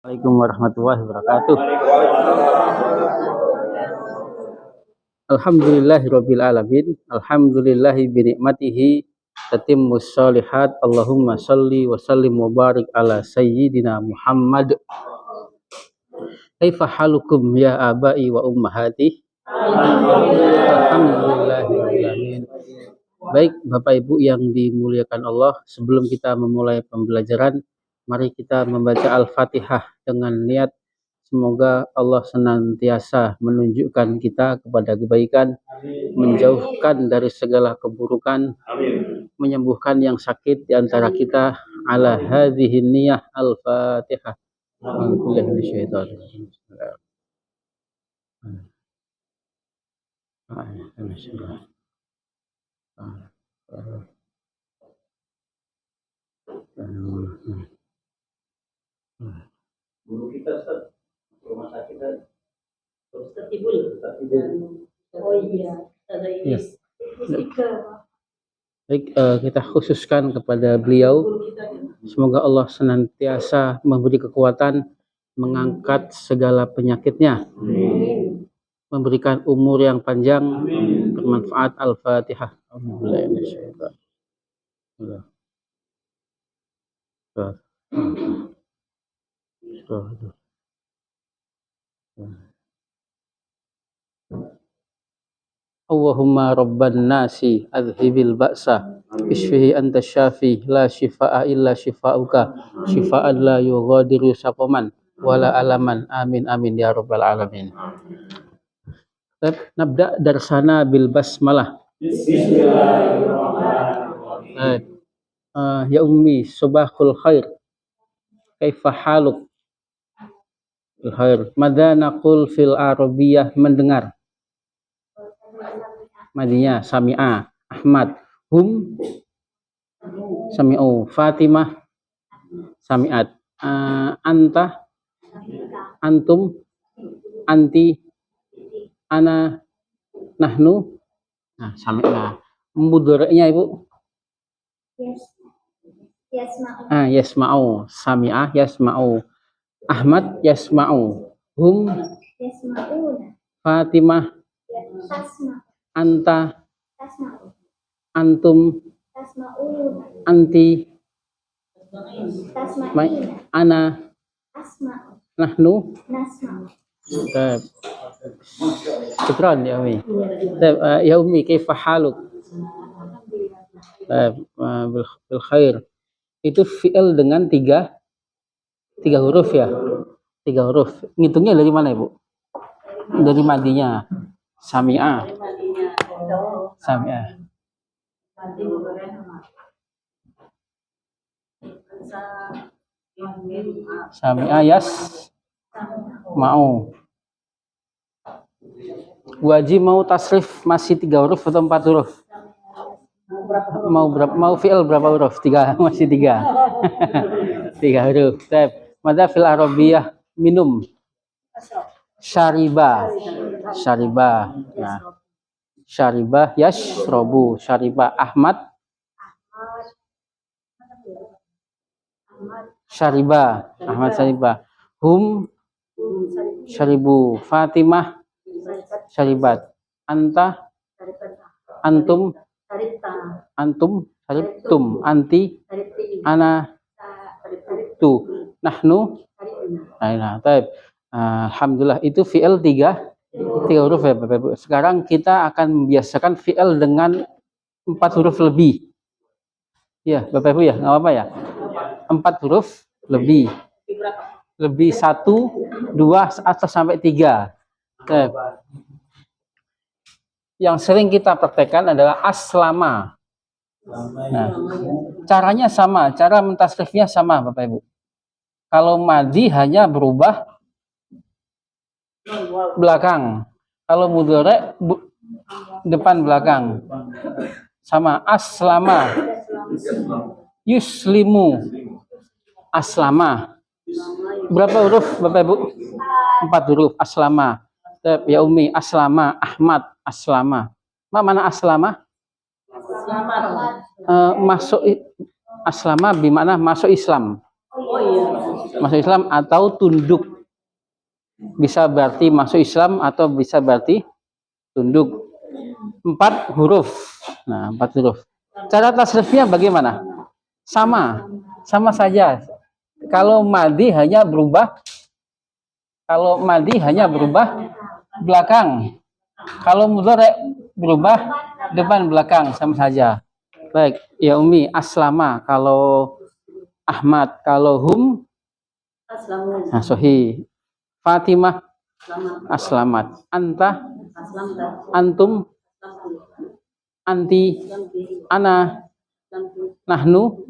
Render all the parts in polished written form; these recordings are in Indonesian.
Assalamualaikum warahmatullahi wabarakatuh. Alhamdulillahirabbil alamin. Alhamdulillahi bi ni'matihi tatimmus shalihat. Allahumma shalli wa sallim wa barik ala sayyidina Muhammad. Kaifa halukum ya abai wa ummahati? Alhamdulillahirabbil alamin. Baik Bapak Ibu yang dimuliakan Allah, sebelum kita memulai pembelajaran, mari kita membaca Al-Fatihah dengan niat semoga Allah senantiasa menunjukkan kita kepada kebaikan, menjauhkan dari segala keburukan, menyembuhkan yang sakit di antara kita. Ala hadhihi niyah Al-Fatihah. Guru kita Ustaz, rumah sakit Ustaz Ibul. Oh iya, yes. Baik, kita khususkan kepada beliau, semoga Allah senantiasa memberi kekuatan mengangkat segala penyakitnya, memberikan umur yang panjang, bermanfaat. Al-Fatihah. Allahumma rabban nasi adhibil ba'sa isfihi anta syafi la shifaa illa shifauka shifaan la yughadiru saqaman wala alaman. Amin amin ya rabbal alamin. Nabda darsana bil basmalah. Bismillahirrahmanirrahim. Ya ummi subahul khair, kaifa haluk? Khair. Madza naqul fil arabiyah? Mendengar. Madinya sami'a. Ahmad. Hum sami'u. Fatimah sami'at. Anta, antum, anti, ana, nahnu. Nah, sami'na. Mudhari'nya Ibu? Yasma'u. Yasma'u. Sami'ah yasma'u. Ahmad yasma'u. Hum yasma'una. Fatimah tasma'u. Anta tasma'u. Antum tasma'una. Anti tasma'ina. Ana asma'u. Nahnu nasma'u. Syukran ya Umi. Ya Umi, kaifa haluk? Bil khair. Itu fi'il dengan tiga huruf ya. 3 huruf. Ngitungnya dari mana Ibu? Dari madinya. Sami'ah. Sami'ah. Sami'ah yas mau. Wajib mau tasrif masih 3 huruf atau 4 huruf? Mau fi'il berapa huruf? 3, masih 3. 3 huruf. Madza fil arabiyah? Minum. Syariba. Nah. Syariba yashrobu. Syariba. Ahmad syariba. Ahmad syariba. Hum syaribu. Fatimah syaribat. Anta antum syaribtum. Anti ana tu. Nahnu. Nah, alhamdulillah itu fi'il 3 huruf ya Bapak Ibu. Sekarang kita akan membiasakan fi'il dengan 4 huruf lebih. Ya, Bapak Ibu ya, nggak apa-apa ya. 4 huruf lebih. Lebih 1, 2 atau sampai 3. Yang sering kita praktekkan adalah aslama. Nah, caranya sama, cara mentasrifnya sama Bapak Ibu. Kalau madi hanya berubah belakang. Kalau mudhari depan belakang. Sama. Aslama. Yuslimu. Aslama. Berapa huruf Bapak Ibu? 4 huruf. Aslama. Ya Umi, aslama. Ahmad, aslama. Mana aslama? Masuk aslama bimana masuk Islam. masuk Islam atau tunduk. Bisa berarti masuk Islam atau bisa berarti tunduk. 4 huruf. Nah, 4 huruf. Cara tasrifnya bagaimana? Sama saja. Kalau madi hanya berubah belakang. Kalau mudhari berubah depan belakang, sama saja. Baik, ya Umi, aslama. Kalau Ahmad, kalau hum nah, sahih. Fatimah aslamat. Anta antum anti ana nahnu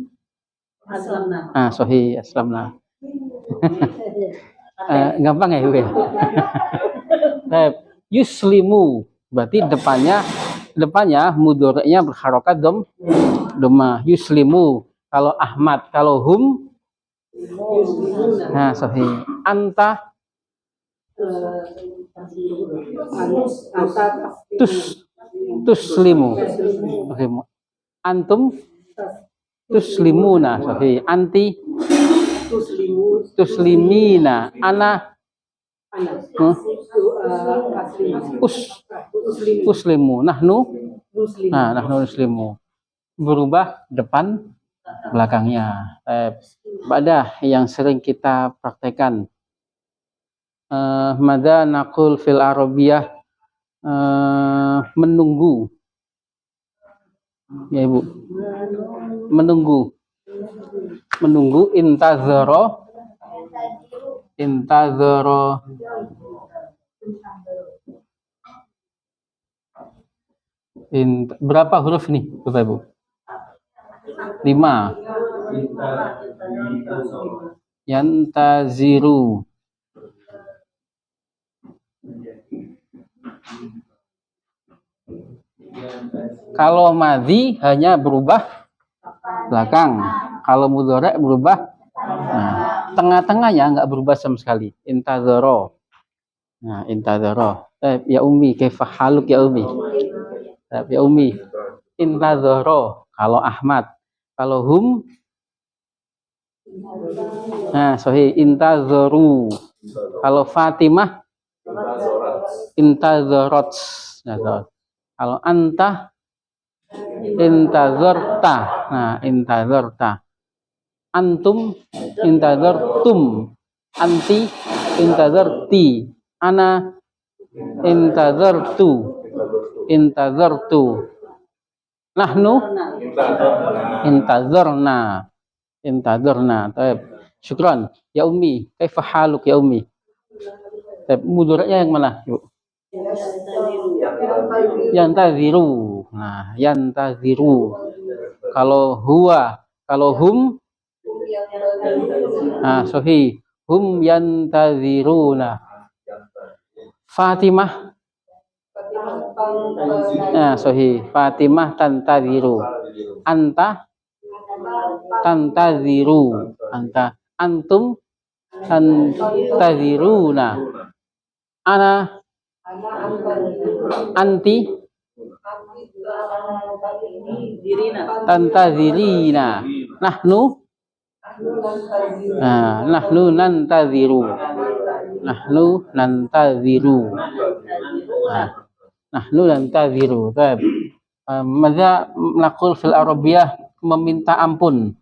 sahih aslamna. Gampang ya Ibu ya. Yuslimu berarti depannya mudhari'nya berharokat dhamma. Yuslimu. Kalau Ahmad, kalau hum nah sahih. Anta tuslimu. Antum tuslimuna. Sahih. Anti tuslimina. Ana uslimu. Nahnu nuslimu. Berubah depan belakangnya. Badah yang sering kita praktekkan. Mada naqul fil arabiyah, menunggu. Ya Ibu. Menunggu. Intazara. Berapa huruf nih Bapak Ibu? 5. Yantaziru. Kalau madhi hanya berubah belakang. Kalau mudhari berubah tengah-tengahnya nggak berubah sama sekali. Intazara. Nah, intazara. Ya Umi, kaifa haluk ya Umi? Ya Umi, intazara. Kalau Ahmad, kalau hum sahih intazaru. Kalau Fatimah intazarat. Kalau anta intazarta. Nah, intazarta. Antum intazartum. Anti intazarti. Ana intazartu. Nahnu intazarna. Taib. Syukran. Ya Umi, kaifa haluk ya Umi? Taib. Mudhari'nya yang mana, Ibu? Yantaziru. Nah, yantaziru. Kalau huwa, kalau hum sahih. Hum yantaziruna. Fatimah sahih. Fatimah tantaziru. Anta tantaziru. Antum tantaziruna. Ana anti tantazirina. Nahnu nantaziru. Nahnu nantaziru. Baik. Madza naqul fil arabiyah, meminta ampun.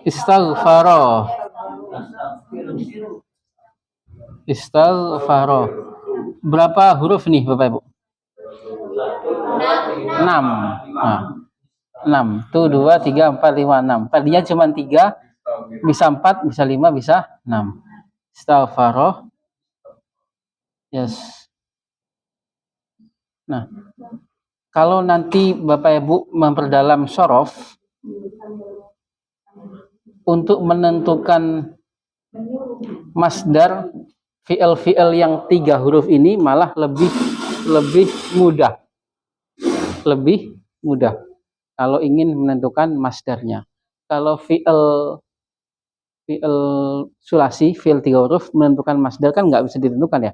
Istaghfara. Berapa huruf nih Bapak Ibu? 6. 1, 2, 3, 4, 5, 6. Tadinya cuma 3, bisa 4, bisa 5, bisa 6. Istaghfara. Yes. Nah, kalau nanti Bapak Ibu memperdalam shorof untuk menentukan masdar fi'il yang 3 huruf ini malah lebih mudah. Lebih mudah kalau ingin menentukan masdarnya. Kalau fi'il sulasi, fi'il 3 huruf, menentukan masdar kan nggak bisa ditentukan ya.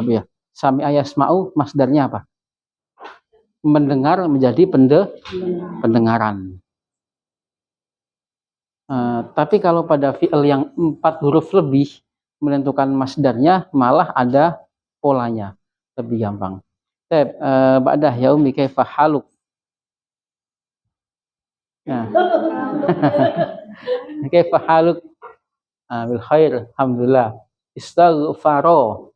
Ya. Sami'a yasma'u, masdarnya apa? Mendengar menjadi pendengaran. Tapi kalau pada fi'il yang 4 huruf lebih menentukan masdarnya malah ada polanya, lebih gampang. Ba'dah yaumi kaifa haluk. Nah. Kaifa haluk? Bil khair, alhamdulillah. Istaghfaro.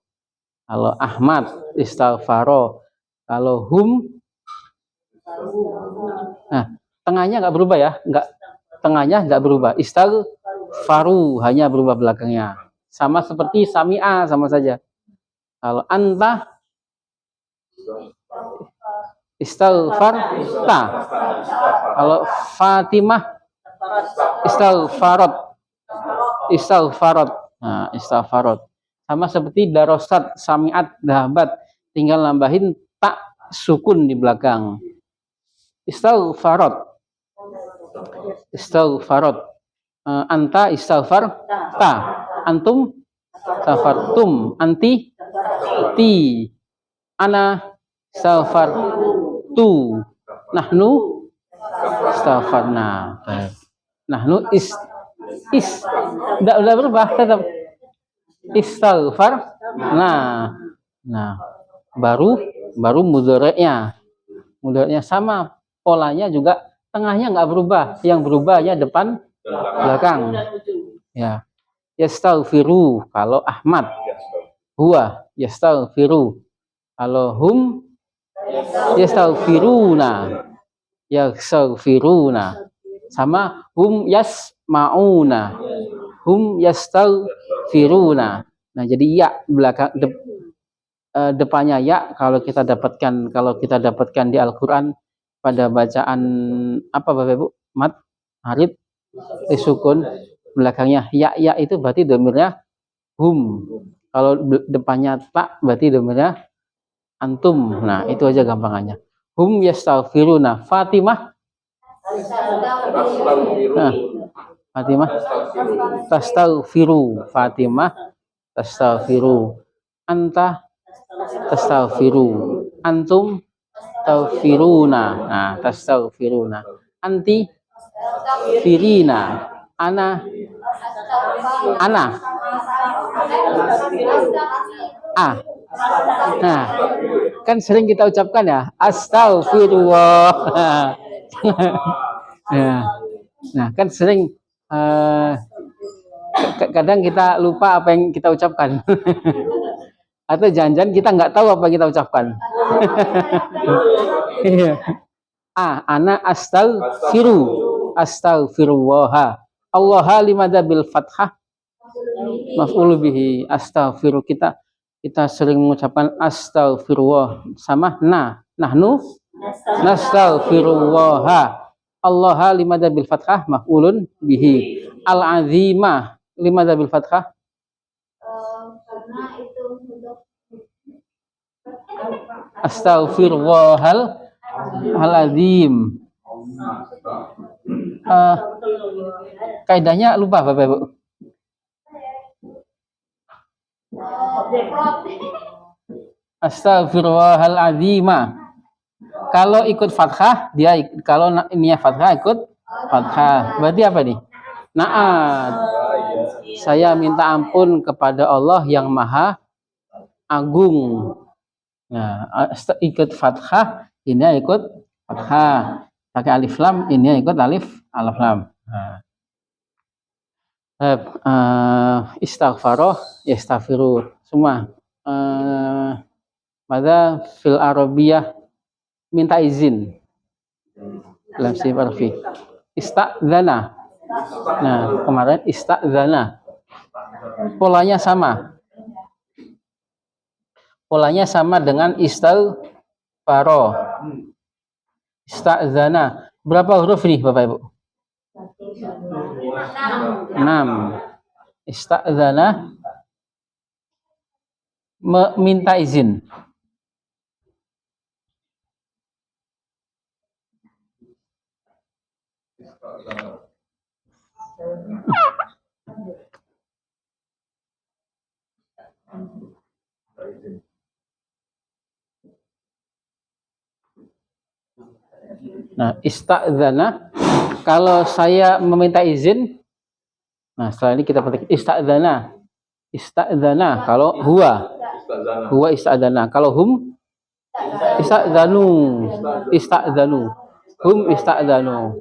Kalau Ahmad istaghfaro. Kalau hum, nah tengahnya nggak berubah ya, tengahnya nggak berubah. Istaghfaru hanya berubah belakangnya. Sama seperti sami'a, sama saja. Kalau anta istaghfarta. Kalau Fatimah istaghfarat. Nah, istaghfarat. Sama seperti darosat, sami'at, dahabat. Tinggal nambahin tak sukun di belakang. Istaghfarat. Anta istaghfarta. Antum istaghfartum. Anti ana istaghfartu. Nahnu istaghfarna. Nahnu udah berubah tetap istighfar. Nah baru mudhari'nya sama, polanya juga tengahnya nggak berubah, yang berubahnya depan belakang. Ya, yastaghfiru kalau Ahmad, huwa yastaghfiru kalau hum yastaghfiruna, sama hum yasmauna, hum yastaghfiruna. Nah, jadi ya belakang depannya ya kalau kita dapatkan di Al-Qur'an pada bacaan apa Bapak Ibu? Mat, harid, sukun, belakangnya ya itu berarti dhamirnya hum. Kalau depannya tak berarti dhamirnya antum. Nah, itu aja gampangannya. Hum yastaghfiruna. Fatimah tastaghfiru. Fatimah tastaghfiru. Anta tastaghfiru. Antum taghfiruna. Nah, tastaghfiruna. Anti firina. Ana Nah, kan sering kita ucapkan ya, astagfirullah. Nah, kan sering kadang kita lupa apa yang kita ucapkan. Atau jangan-jangan kita nggak tahu apa yang kita ucapkan. Ana astaghfirullah. Allah limada bil fathah maf'ul bihi. Astaghfiru, kita sering mengucapkan astaghfirullah sama nahnu nastaghfirullah. Allah limada bil fathah maf'ulun bihi. Al-azimah limada bil fathah karena itu untuk astaghfirullahal azim. Kaidahnya lupa Bapak Ibu. Astaghfirullahal azimah. Kalau ikut fathah kalau ini fathah ikut fathah. Berarti apa nih? Naat. Saya minta ampun kepada Allah yang Maha Agung. Nah, ikut fathah, ini ikut fathah. Pakai alif lam, ini ikut alif lam. Istighfaroh, yastaghfiru. Semua. Pada fil arabiyah minta izin. Dalam sifat arfi. Ista'dzana. Nah, kemarin ista'dzana. Polanya sama dengan istighfaro. Ista'dzana. Berapa huruf nih Bapak Ibu? 6. Ista'dzana meminta izin. Nah, ista'dzana, kalau saya meminta izin Nah, setelah ini kita petik istadzana. Istadzana kalau huwa istadzana. Kalau hum istadzanu. Istadzanu. Hum istadzanu.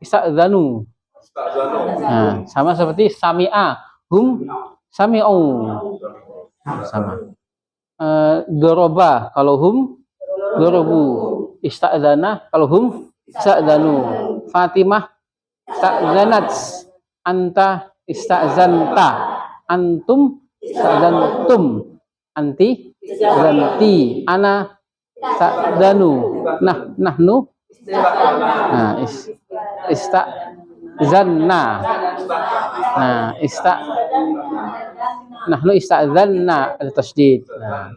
Istadzanu. Nah, sama seperti sami'a. Hum sami'u. Sama. Doroba kalau hum dorobu. Istadzana kalau hum istadzanu. Fatimah istadzanat. Anta istadzanta. Antum istadzantum. Anti istadzanti. Ana istadzanu. Nahnu istadzanna. Nah, nahnu istadzanna ada tasydid. Nah,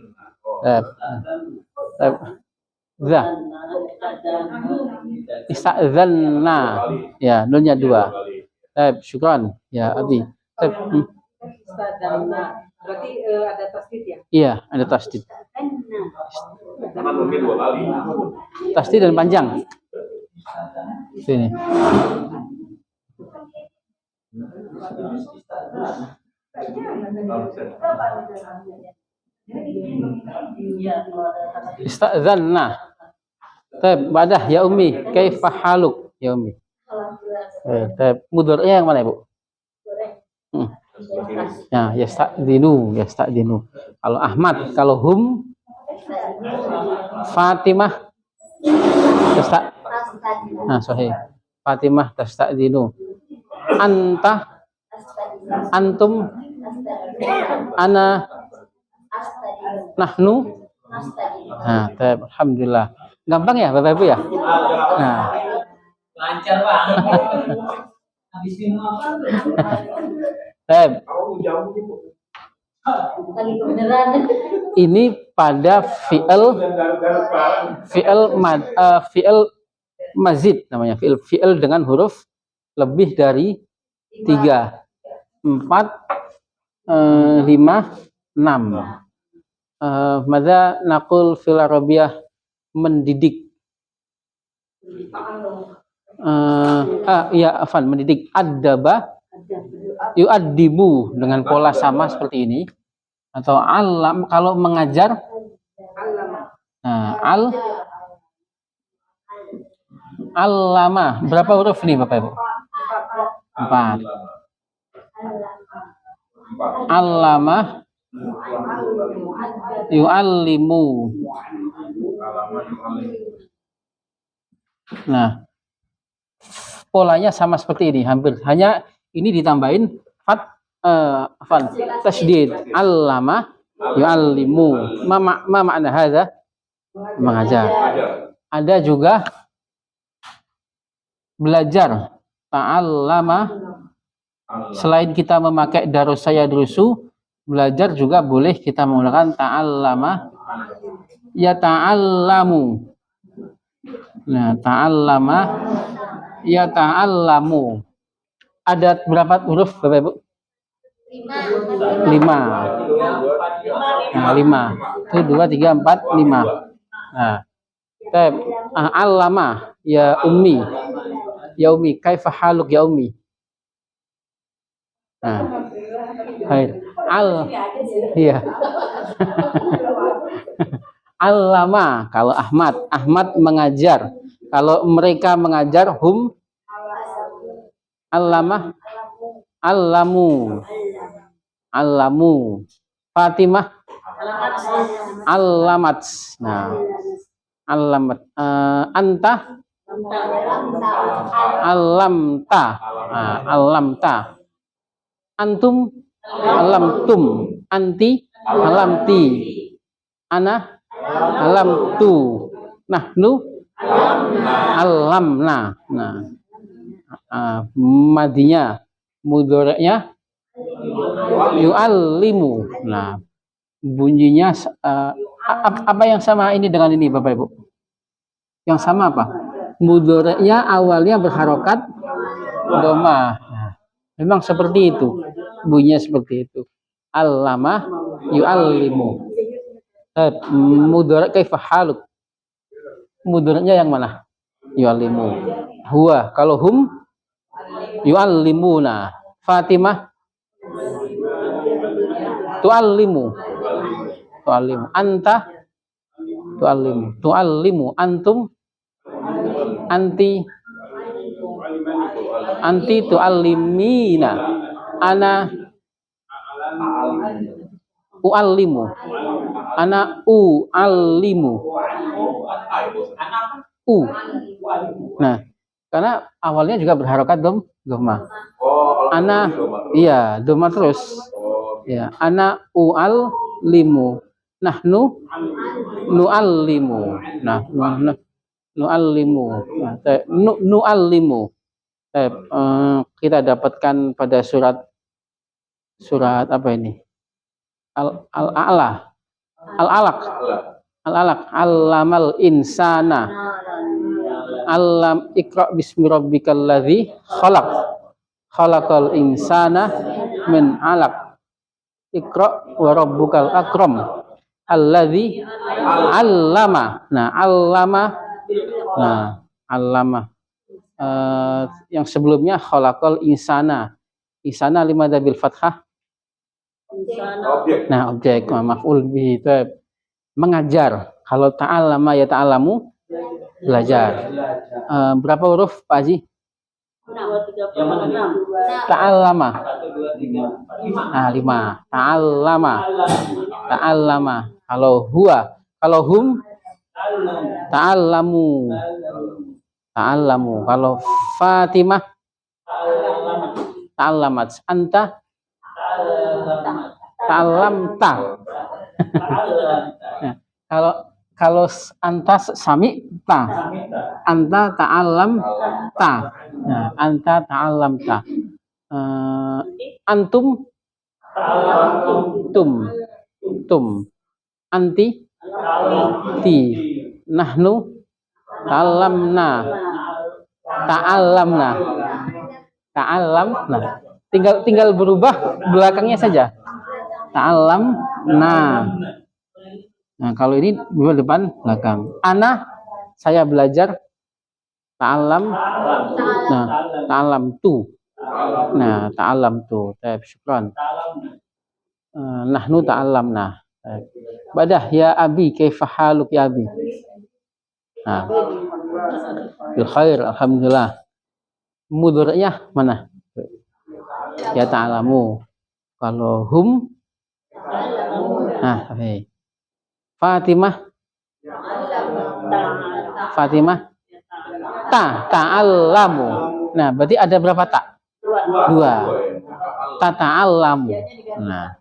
za istadzanna. Ya, nunnya 2. Syukran ya Abi. Istadzanna. Berarti ada tasdid ya? Iya, ada tasdid. Tasdid dan panjang. Sini. Istadzanna. Badah ya Ummi, kaifa haluk ya Ummi. Mudhari'nya yang mana, Bu? Ya, yasta'dinu. Kalau Ahmad, kalau hum, Fatimah, sahih. Fatimah tasta'dinu. Anta, antum, ana, nahnu. Nah, alhamdulillah. Gampang ya, Bapak Ibu ya? Nah. Lancar banget. Habis minum apa? Ini pada fi'il mazid namanya, fi'il dengan huruf lebih dari 3, 4, 5, 6. Madza naqul fil arabiyah mendidik. Mendidik. Adaba yu'addibu dengan pola sama seperti ini, atau alam kalau mengajar. Nah, allama berapa huruf nih Bapak Ibu? 4. Allama yu'allimu. Nah, polanya sama seperti ini, hampir. Hanya ini ditambahin tasydid. Allama yu'allimu. Ma makna hadza? Mengajar. Ada juga belajar. Ta'allama. Selain kita memakai darusaya durusu, belajar juga boleh kita menggunakan ta'allama. Ya ta'allamu. Nah, ta'allama ya ta'allamu. Ada berapa huruf Bapak Ibu? 5. Nah, 5. Itu 2, 3, 4, 5. Nah, allama ya Ummi. Ya Ummi, kaifa haluk ya Ummi? Nah. Iya. Allama kalau Ahmad mengajar. Kalau mereka mengajar, hum allama allamu. Fatimah allamat. Nah, allamat. Anta allamta. Nah, allamta. Antum alamtum. Anti alamti. Ana alamtu. Nahnu alamna. Nah, madinya mudhari'nya yu'allimu. Nah, bunyinya apa yang sama ini dengan ini Bapak Ibu? Yang sama apa? Mudhari'nya awalnya berharokat dhamma. Nah, memang seperti itu. Bunyinya seperti itu. Allama yu'allimu. Mudhari' kaifa haluk? Mudhari'nya yang mana? Yu'allimu. Huwa. Kalau hum yu'allimuna. Fatimah tu'allimu. Tu'allimu. Anta tu'allimu. Tu'allimu. Antum anti tu'allimina. Ana u'allimu. Ana u'allimu. Nah, karena awalnya juga berharokat dhamma. Ana iya dhamma terus. Ya, ana u'allimu. Nahnu nu'allimu. Nah, nu'allimu. Nu'allimu. Kita dapatkan pada surat apa ini? Al-A'la. Al-Alaq. Al-Alaq. Allamal insana. Allam iqra bismi rabbikal ladzi khalaq. Khalaqal insana min 'alaq. Iqra wa rabbukal akram. Alladzi 'allama. Nah, 'allama. Nah, 'allama. Yang sebelumnya khalaqal insana. Insana limada bil fathah. Nah, objek maf'ul bihi itu mengajar. Kalau ta'allama ya ta'allamu belajar. Berapa huruf Pak Haji? Ta'allama. Nah, 5. Ta'allama. Ta'allama. Kalau huwa, kalau hum ta'allamu. Ta'allamu. Kalau Fatimah ta'allamat. Anta ta'allamta. Nah, kalau anta sami'ta. Anta ta'allamta. Nah, anta ta'allamta. Antum tum. Anti ti. Nahnu ta'allamna. Ta'allamna. Tinggal berubah belakangnya saja. Ta'allamna. Nah, kalau ini berubah depan belakang. Ana saya belajar. Ta'allam. Nah, ta'allam tu. Nah, ta'allam tu. Syukran. Nahnu ta'allamna. Badah ya abi kaifa haluk ya abi. Nah, bil khair alhamdulillah. Mudhari'nya mana? Ya ta'alamu. Kalau hum. Nah, okay. Fatimah ta'allamu. Nah, berarti ada berapa tak? 2. Ta'allamu. Nah,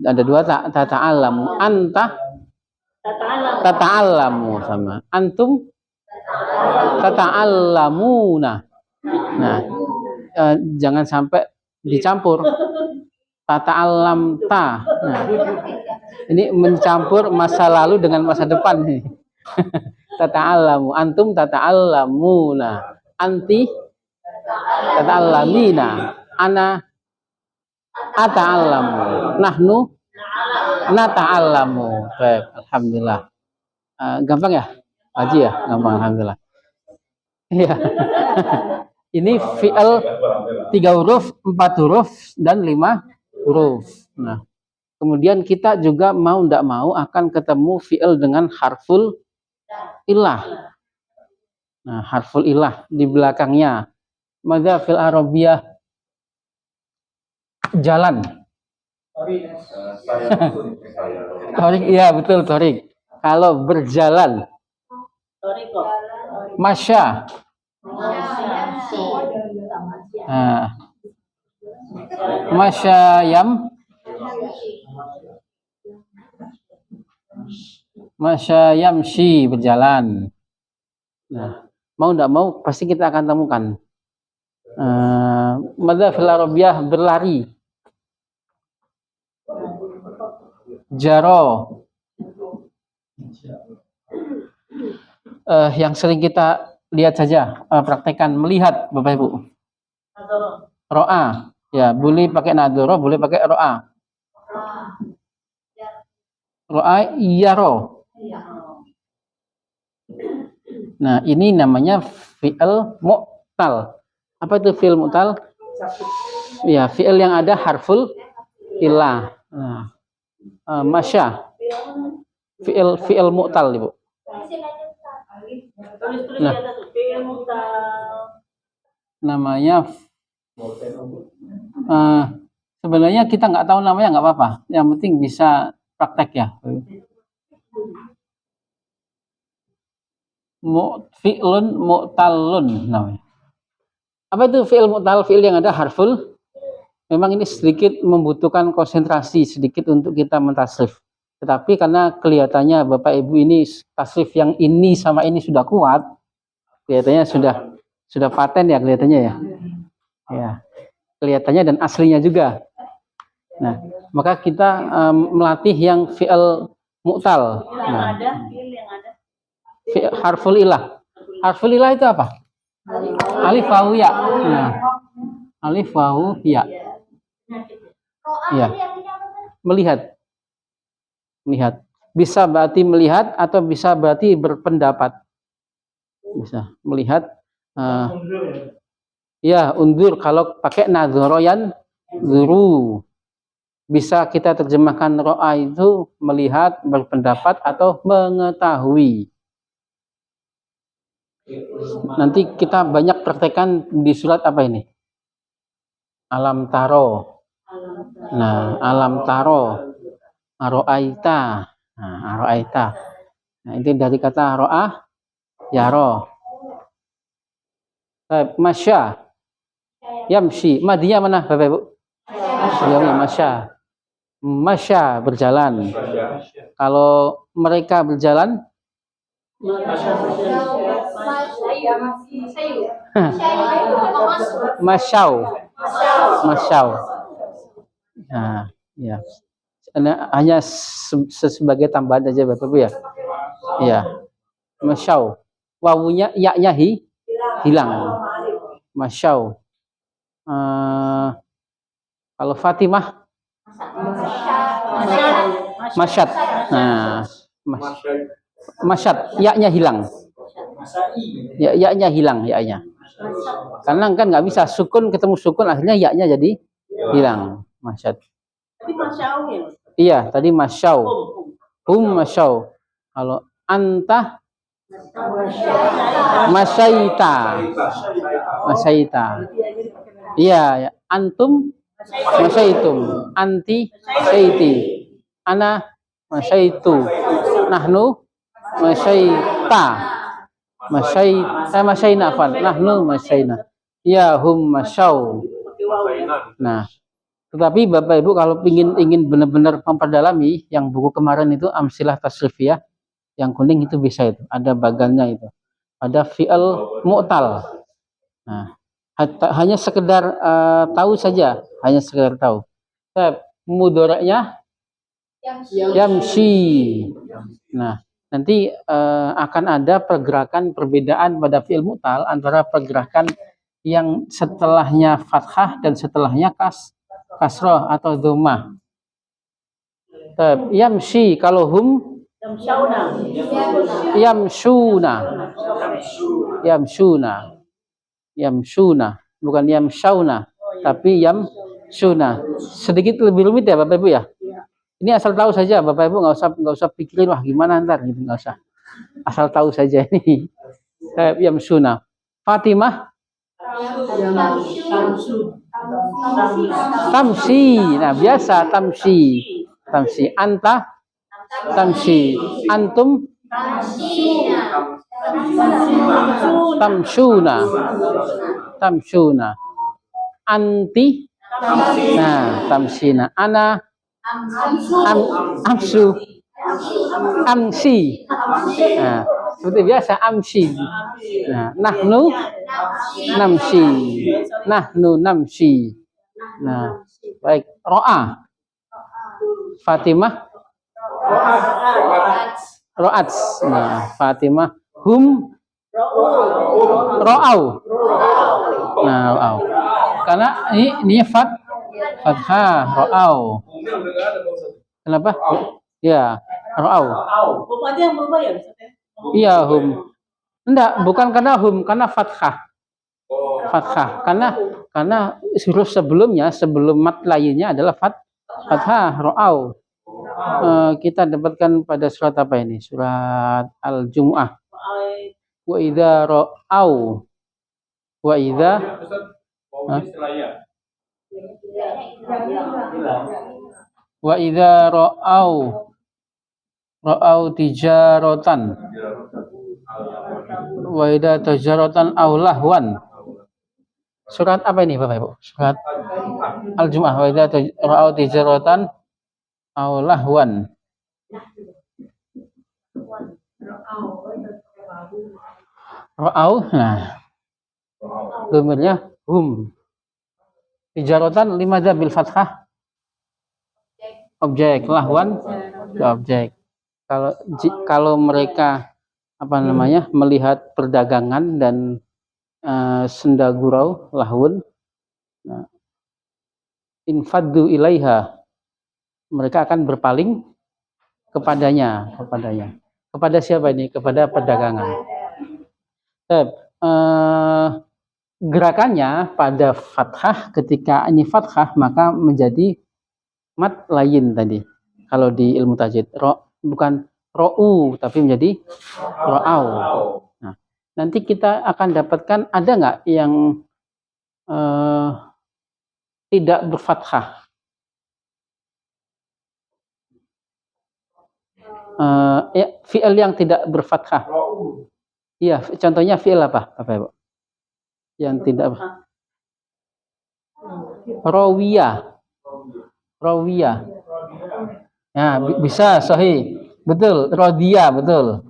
ada 2 ta'allamu. Anta ta'allamu sama. Antum ta'allamuna. Nah, jangan sampai dicampur. Ta'allamta. Nah, ini mencampur masa lalu dengan masa depan nih. Tata'allamu. Antum tata'allamuna. Anti tata'allamina. Ana ata'allamu. Nahnu nata'allamu. Baik, alhamdulillah. Gampang ya? Haji ya? Gampang, alhamdulillah. Iya. Ini fi'il 3 huruf, 4 huruf, dan 5 huruf. Nah, kemudian kita juga mau tidak mau akan ketemu fi'il dengan harful ilah. Nah, harful ilah di belakangnya. Madza fil arabiyah jalan. Torik, iya betul torik. Kalau berjalan. Masya. Nah, Masya yamshi berjalan. Nah, mau tidak mau pasti kita akan temukan. Madza fil arabiyah berlari. Jaro. Yang sering kita lihat saja, praktekkan, melihat Bapak Ibu. Ro'a. Ya, boleh pakai nadoro, boleh pakai ro'a. Ro'a yaro. Nah, ini namanya fi'il mu'tal. Apa itu fi'il mu'tal? Ya, fi'il yang ada harful ilah. Nah, masya. Fi'il mu'tal, Ibu. Nah, namanya sebenarnya kita nggak tahu namanya nggak apa-apa. Yang penting bisa praktek ya. Fi'lun mu'talun namanya. Apa itu fi'il mu'tal? Fi'il yang ada harful. Memang ini sedikit membutuhkan konsentrasi sedikit untuk kita mentasrif. Tetapi karena kelihatannya Bapak Ibu ini tasrif yang ini sama ini sudah kuat, kelihatannya sudah paten ya kelihatannya ya. Ya. Kelihatannya dan aslinya juga. Nah, maka kita melatih yang fi'il mu'tal. Nah, harful ilah. Harful ilah itu apa? Alif wawu ya. Nah, alif wawu ya. Ya. Melihat. Bisa berarti melihat atau bisa berarti berpendapat. Bisa melihat. Ya, undur kalau pakai nadhoroyan zuru. Bisa kita terjemahkan ro'a itu melihat, berpendapat atau mengetahui. Nanti kita banyak praktekan di surat apa ini? Alam taro. Nah, alam taro. Aro'aita. Nah, aro'aita. Nah, itu dari kata ro'ah, yaro. Masya. Yamshi. Madinya mana Bapak Ibu? Masya. Masya berjalan. Kalau mereka berjalan, masyau. Nah, ya. Hanya sebagai tambahan aja Bapak Ibu ya. Ya. Masyau. Wawunya ya-nya hilang. Masyau. Kalau Fatimah masyad. Nah, masyad, ya-nya hilang. Ya-nya hilang, ya-nya. Karena kan nggak bisa sukun ketemu sukun, akhirnya ya-nya jadi hilang. Masyad. Tadi masyau ya? Iya, tadi masyau. Masyau. Kalau anta masyaita. Iya, ya. Antum masyaitum. Anti syaiti. Ana masyaitu. Nahnu masyaita. Masyaina afan. Nahnu masyaina. Ya hum masyau. Nah, tetapi Bapak Ibu kalau ingin benar-benar memperdalami yang buku kemarin itu Amsilah Tasrifiyah yang kuning itu bisa itu. Ada bagannya itu. Ada fi'il mu'tal. Nah, hanya sekedar tahu saja, hanya sekedar tahu. Mudoranya yamshi. Nah, nanti akan ada pergerakan perbedaan pada fi'il mu'tal antara pergerakan yang setelahnya fathah dan setelahnya kasroh atau dhammah. Yamshi kalau hum yamshuna bukan yamshauna tapi yamshuna. Sedikit lebih rumit ya Bapak Ibu ya. Ini asal tahu saja Bapak Ibu, nggak usah pikirin wah gimana ntar gitu, nggak usah. Asal tahu saja ini. Yamshuna. Fatimah tamshi. Nah, biasa tamshi. Anta tamshi. Antum tamshuna. Anti tamshina. Ana amsi. Nah, seperti biasa amsi. Nah, nahnu namsi. Nah, baik. Ro'a. Fatimah ro'at. Nah, Fatimah hum ro'au. Nah, ro'au. Karena ini fathah ro'au. Kenapa? Ya, ro'au. Hum aja yang berubah ya? Iya, hum. Enggak, bukan karena hum, karena fathah. Karena karena huruf sebelumnya, sebelum mat lainnya adalah fathah, ro'au. Kita dapatkan pada surat apa ini? Surat Al-Jumu'ah. Wa idza ro'au. Wa idza wa idza ro'au tijaratan. Wa idza tijaratan aw lahwan. Surat apa ini Bapak Ibu? Surat Al-Jumu'ah. Wa idza ro'au tijaratan aw lahwan. Ro'au, nah domirnya hum. Tijaratan limadza bil fathah? Objek, lahwan objek. Kalau mereka apa namanya melihat perdagangan dan senda gurau, lahun, nah, infaddu ilaiha, mereka akan berpaling kepadanya. Kepada siapa ini? Kepada perdagangan. Gerakannya pada fathah, ketika ini fathah maka menjadi mat lain tadi. Kalau di ilmu tajwid, bukan ro'u tapi menjadi ro'au. Nah, nanti kita akan dapatkan ada nggak yang tidak berfathah? Ya, fi'il yang tidak berfathah. Iya, contohnya fi'il apa, Bapak Ibu? Yang tidak rawiyah. Ya, bisa sahih. Betul, radiyah, betul.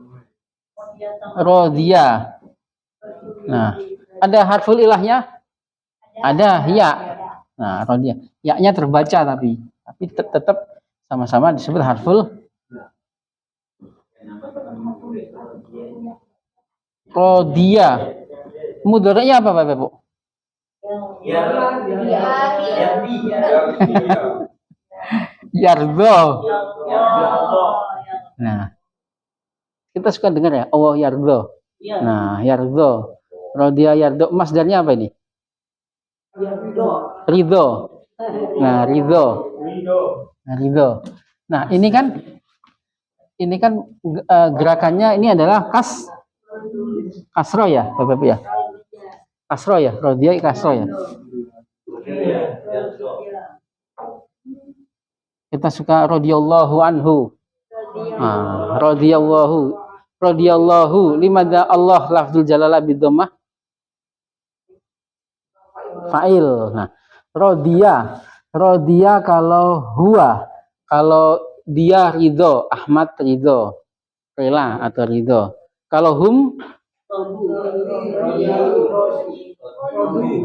Radiyah. Nah, ada harful ilahnya? Ada ya. Nah, radiyah. Ya-nya terbaca tapi tetap sama-sama disebut harful radiyah. Mudhari'nya apa Bapak Ibu? Yardho. Nah, kita suka dengar ya, Allah yardho. Nah, yardho. Radiyah yardho. Masdarnya apa ini? Ridho. Nah, ridho. Nah, ini kan gerakannya ini adalah kasro ya, Bapak Ibu ya. Kasro ya, radiyah kasro ya. Kita suka radhiyallahu anhu. Nah, radhiyallahu limadza Allah lafzul jalalah bidammah fa'il. Nah, radiyah kalau huwa, kalau dia ridho, Ahmad ridho, rela atau ridho. Kalau hum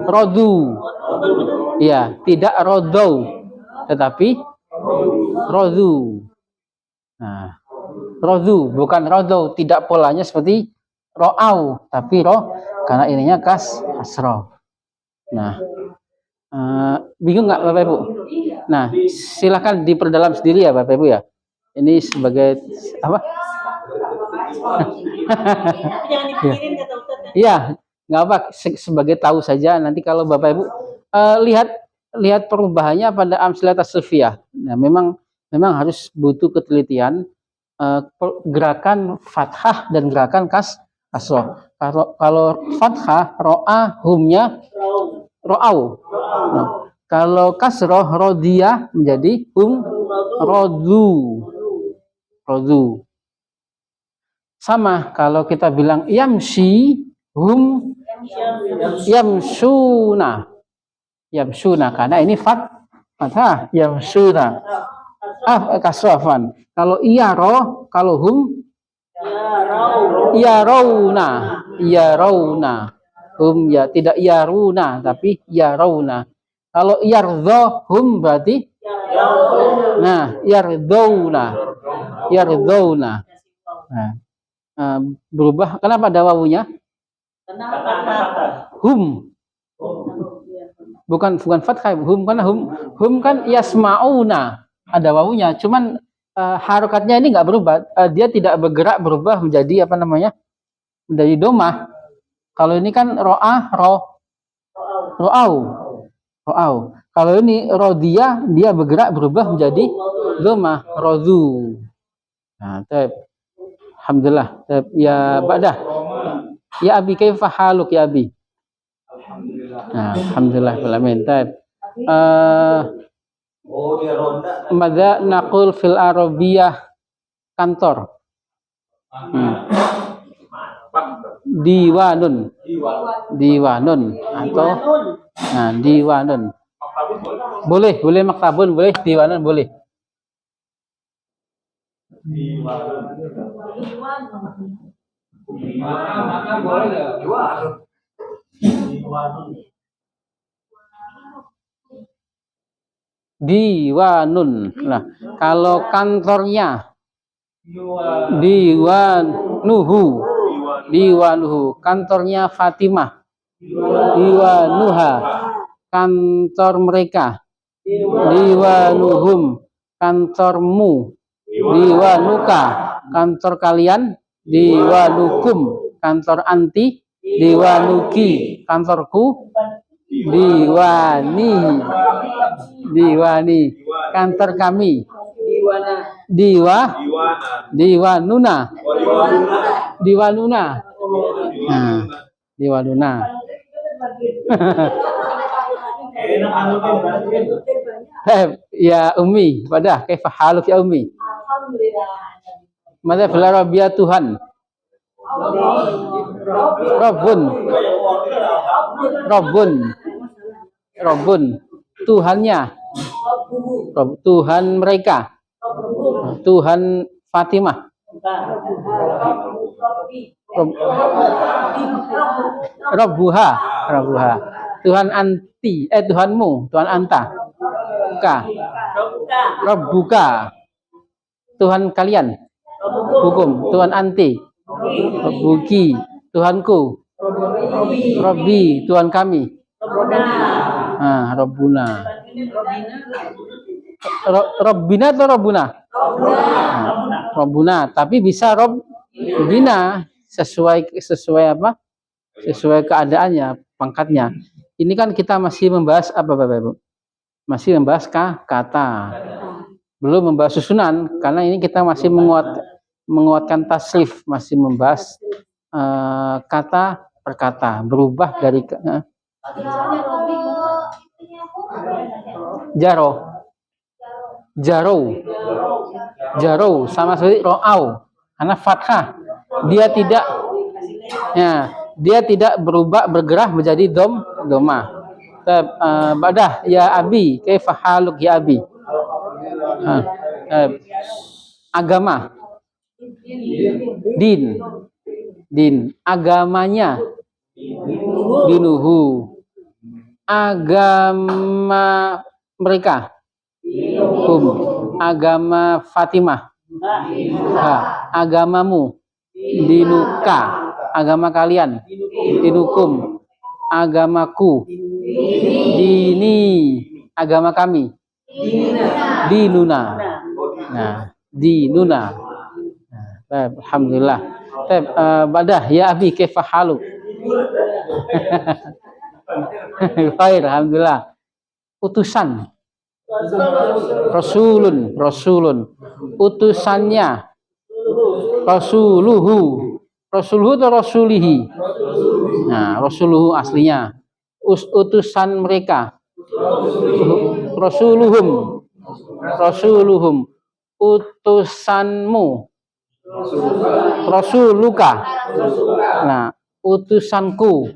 rodu, ya tidak rodau, tetapi rodu. Nah, rodu bukan rodau, tidak polanya seperti ro'au, tapi karena ininya kasroh. Nah, bingung nggak Bapak Ibu? Nah, silakan diperdalam sendiri ya Bapak Ibu ya. Ini sebagai apa? Jangan dipikirin kata Ustaz. Iya, nggak apa, sebagai tahu saja. Nanti kalau Bapak Ibu lihat perubahannya pada amsilah tasrifiyah. Nah, memang harus butuh ketelitian gerakan fathah dan gerakan kasroh. Kalau fathah ro'a humnya ro'au. Nah, kalau kasroh rodiyah menjadi rodu. Sama kalau kita bilang yamshi, hum yamsuna. Karena ini fathah yamsuna. Kasrafan. Kalau iyaro, kalau hum yarawna. Hum ya tidak yaruna tapi yarawna. Kalau yardho hum berarti nah yardawna. Nah, berubah. Kenapa ada wawunya? Hum. Bukan fathah. Hum karena hum kan yasmauna. Ada wawunya. Cuman harokatnya ini nggak berubah. Dia tidak bergerak berubah menjadi apa namanya? Menjadi domah. Kalau ini kan ro'au. Ro'au. Kalau ini rodiyah, dia bergerak berubah menjadi dhamma, rodu. Nah, alhamdulillah. Ya Ba'dah. Ya Abi, kaifa haluk ya Abi? Nah, alhamdulillah bil amin. Madza naqul fil arabiyah kantor. Diwanun. Diwanun atau nah, diwanun. Boleh maktabun, boleh diwanun, boleh. Diwanun. Nah, kalau kantornya diwanuhu, kantornya Fatimah. Diwanuha, kantor mereka. Diwanuhum, kantormu. Diwanuka, kantor kalian. Diwanukum, kantor anti. Diwanuki, kantorku. Diwani, kantor kami. Diwanuna. Nah, diwanuna. Ya Umi, Badah, kaifa haluk ya Umi? Mada fil arabiyah Tuhan. Robun, Tuhannya. Tuhan mereka. Tuhan Fatimah. Rabbuha. Tuhan anti, Tuhanmu, Tuhan anta. Rabbuka. Tuhan kalian. Hukum, Tuhan anti. Rabbuki, Tuhanku. Rabbi, Tuhan kami. Rabbuna. Rabbina atau Rabbuna? Rabbuna, tapi bisa Rabbina sesuai apa? Sesuai keadaannya, pangkatnya. Ini kan kita masih membahas apa Bapak Ibu? Masih membahas kata. Belum membahas susunan karena ini kita masih menguatkan tasrif, masih membahas kata per kata, berubah dari jaro sama seperti ro'au karena fathah dia tidak bergerak menjadi doma. Badah ya Abi, kaifa haluk ya Abi? Agama, din, agamanya, dinuhu, agama mereka, agama Fatimah, agamamu, dinuka, agama kalian, dinukum, agamaku, dini, agama kami, dinuna. Nah, dinuna. Alhamdulillah. Badah ya Abi, kaifa haluk? Baik, alhamdulillah. Utusan. Rasulun. Utusannya. Rasuluhu atau rasulihi? Nah, rasuluhu aslinya. Utusan mereka. Rasuluhum. Utusanmu. Rasuluka. Nah, utusanku.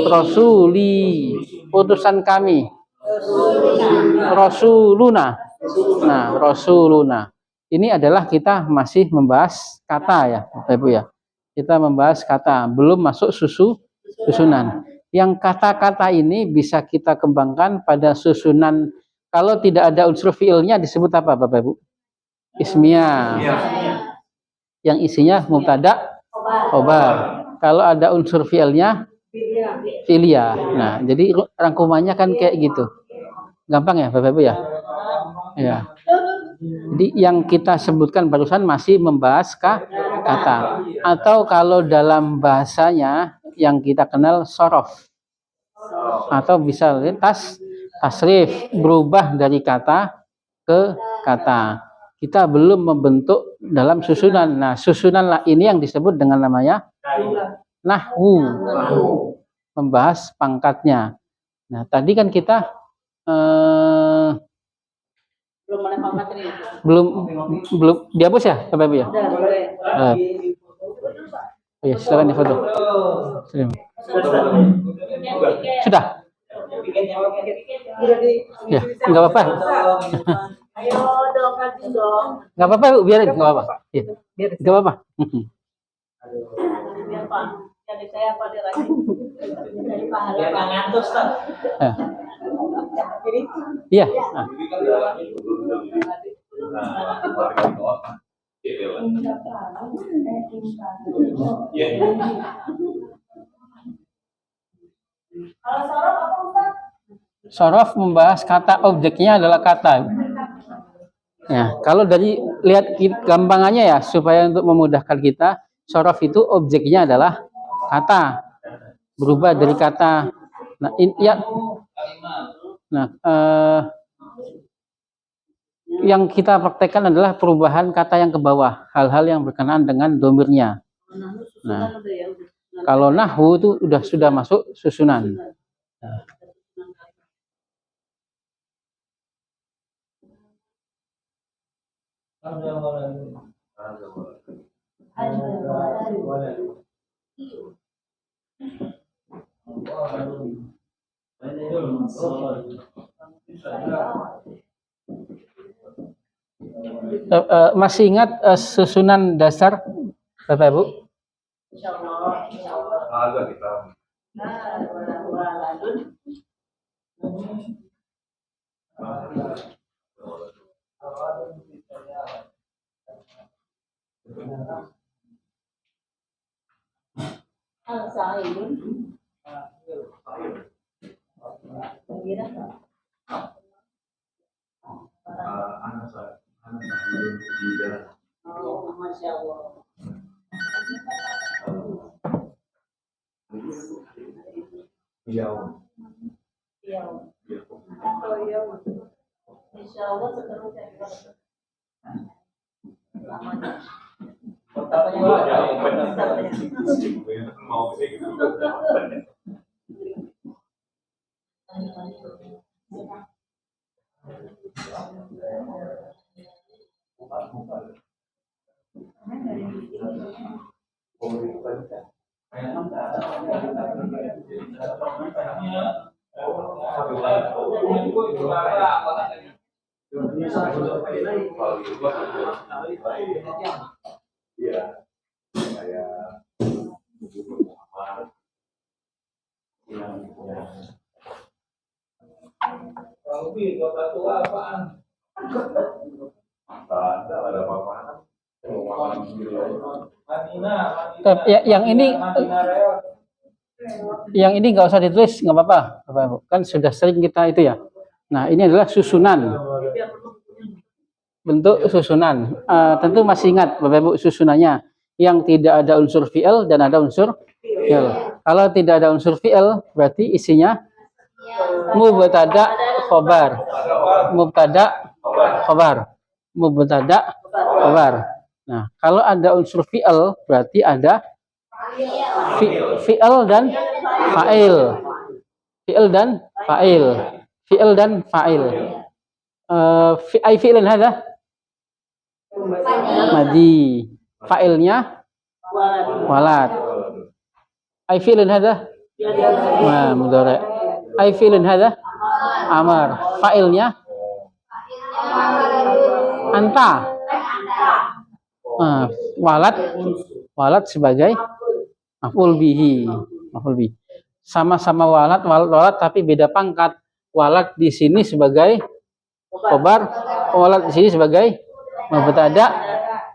Rasuli, utusan kami. Rasuluna. Nah, rasuluna. Ini adalah kita masih membahas kata ya, Bapak Ibu ya. Kita membahas kata, belum masuk susunan. Yang kata-kata ini bisa kita kembangkan pada susunan. Kalau tidak ada unsur fiilnya disebut apa Bapak Ibu? Ismiyah. Yang isinya mubtada, khobar. Kalau ada unsur fiilnya filia. Nah, jadi rangkumannya kan kayak gitu. Gampang ya Bapak Ibu ya? Ya. Jadi yang kita sebutkan barusan masih membahas kata. Atau kalau dalam bahasanya yang kita kenal sorof. atau bisa tasrif, berubah dari kata ke kata. Kita belum membentuk dalam susunan. Nah, susunan lah ini yang disebut dengan namanya nahwu, membahas pangkatnya. Nah, tadi kan kita Belum ada materi. belum dihapus ya, Bapak Ibu ya? Udah, boleh. Oh ya, silakan ya foto. Sudah? Ya, nggak apa-apa. Ayo dong, kasih dong. Nggak apa-apa, Bu, biarin, nggak apa-apa. Ya, nggak apa-apa. Biar Pak, jadi saya apa dia lagi? Dari pahala. Biar nggak ngantuk, Ustaz. Ya. Jadi, Iya. Nah. kalau sorof apa Ustaz? Sorof membahas kata, objeknya adalah kata. Ya, kalau dari lihat gampangannya ya, supaya untuk memudahkan kita, sorof itu objeknya adalah kata, berubah dari kata. Nah, yang kita praktekkan adalah perubahan kata yang ke bawah, hal-hal yang berkenaan dengan domirnya. Nah, kalau nahwu itu sudah masuk susunan. Nah. Masih ingat susunan dasar Bapak Ibu? Ada kita. Oh, Masya Allah. Iya. Iya. Oh iya. Insya Allah seterusnya. Mau sih gitu. Iya. Kayak kota tua apaan? Ada apa-apaan? Yang ini nggak usah ditulis, nggak apa-apa, Bapak Ibu. Kan sudah sering kita itu ya. Nah, ini adalah susunan, bentuk susunan. Tentu masih ingat Bapak Ibu susunannya, yang tidak ada unsur fi'il dan ada unsur fi'il. Kalau tidak ada unsur fi'il, berarti isinya mubtada khobar, mubtada khobar, mubtada khobar. Nah, kalau ada unsur fi'il, berarti ada fi'il dan fa'il, fi'il dan fa'il, fi'il dan fa'il. Ai fi'ilin hadza madi, fa'ilnya walad. Ai fi'ilin hadza mudhari. Ai fi'ilin hadza amar, fa'ilnya anta. Walad sebagai maf'ul bihi, sama-sama walad tapi beda pangkat. Walad di sini sebagai khobar, walad di sini sebagai mubtada,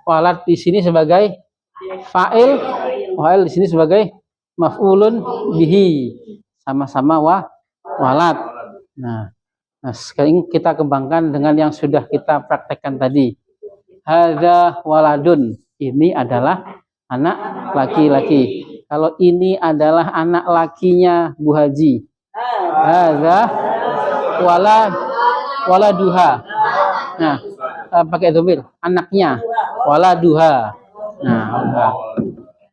walad di sini sebagai fa'il, fa'il di sini sebagai maf'ulun bihi, sama-sama walad. Nah, sekarang kita kembangkan dengan yang sudah kita praktekkan tadi. Hadza waladun, ini adalah anak laki-laki. Kalau ini adalah anak lakinya Bu Haji, hadza waladuha. Nah, pakai dhamir anaknya waladuha. Nah,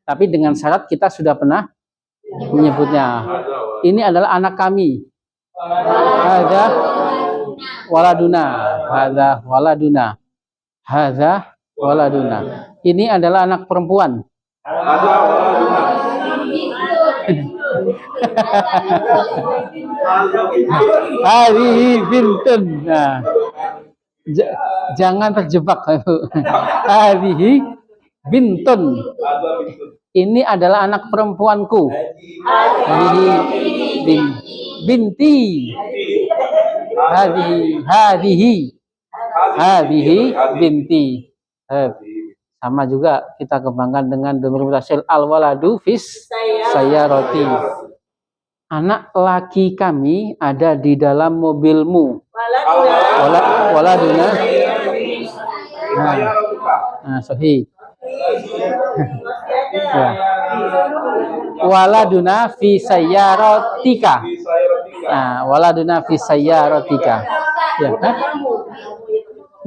tapi dengan syarat kita sudah pernah menyebutnya. Ini adalah anak kami. Hadza waladuna. Hadza waladuna. Hadza waladuna. Ini adalah anak perempuan. Hadhihi bintun. Nah, jangan terjebak. Hadhihi bintun. Ini adalah anak perempuanku. Hadhihi binti. Hadhihi binti. Sama juga kita kembangkan dengan dhamir mutasil al waladu fis sayyarati. Anak laki kami ada di dalam mobilmu. Waladuna. Nah, sahih. Ya. Waladuna fi sayyaratika. Nah, waladuna fi sayyaratika. Ya,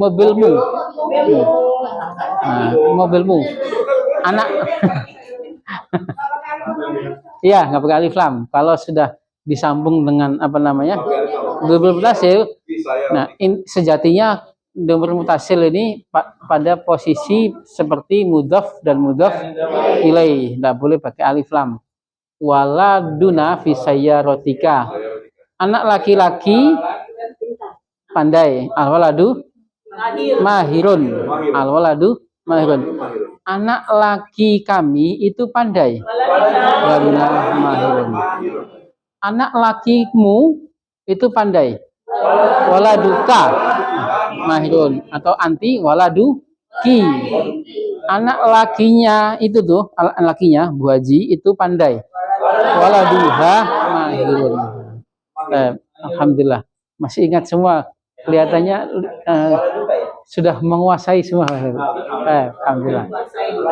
mobilmu. Nah, mobilmu. Anak. Iya, nggak pakai alif lam. Kalau sudah disambung dengan apa namanya? Dhamir mutasil. Nah, sejatinya dhamir mutasil ini pada posisi seperti mudhaf dan mudhaf ilaih. Nggak boleh pakai alif lam. Waladuna fi sayyaratika. Anak laki-laki pandai. Al-waladu mahirun. Al-waladu mahirun. Anak laki kami itu pandai. Waladuna mahirun. Anak lakimu itu pandai. Waladuka mahirun atau anti waladuki. Anak lakinya itu tuh, anak lakinya Bu Haji itu pandai. Waladuha mahirun. Alhamdulillah masih ingat semua. Kelihatannya sudah menguasai semua. Alhamdulillah.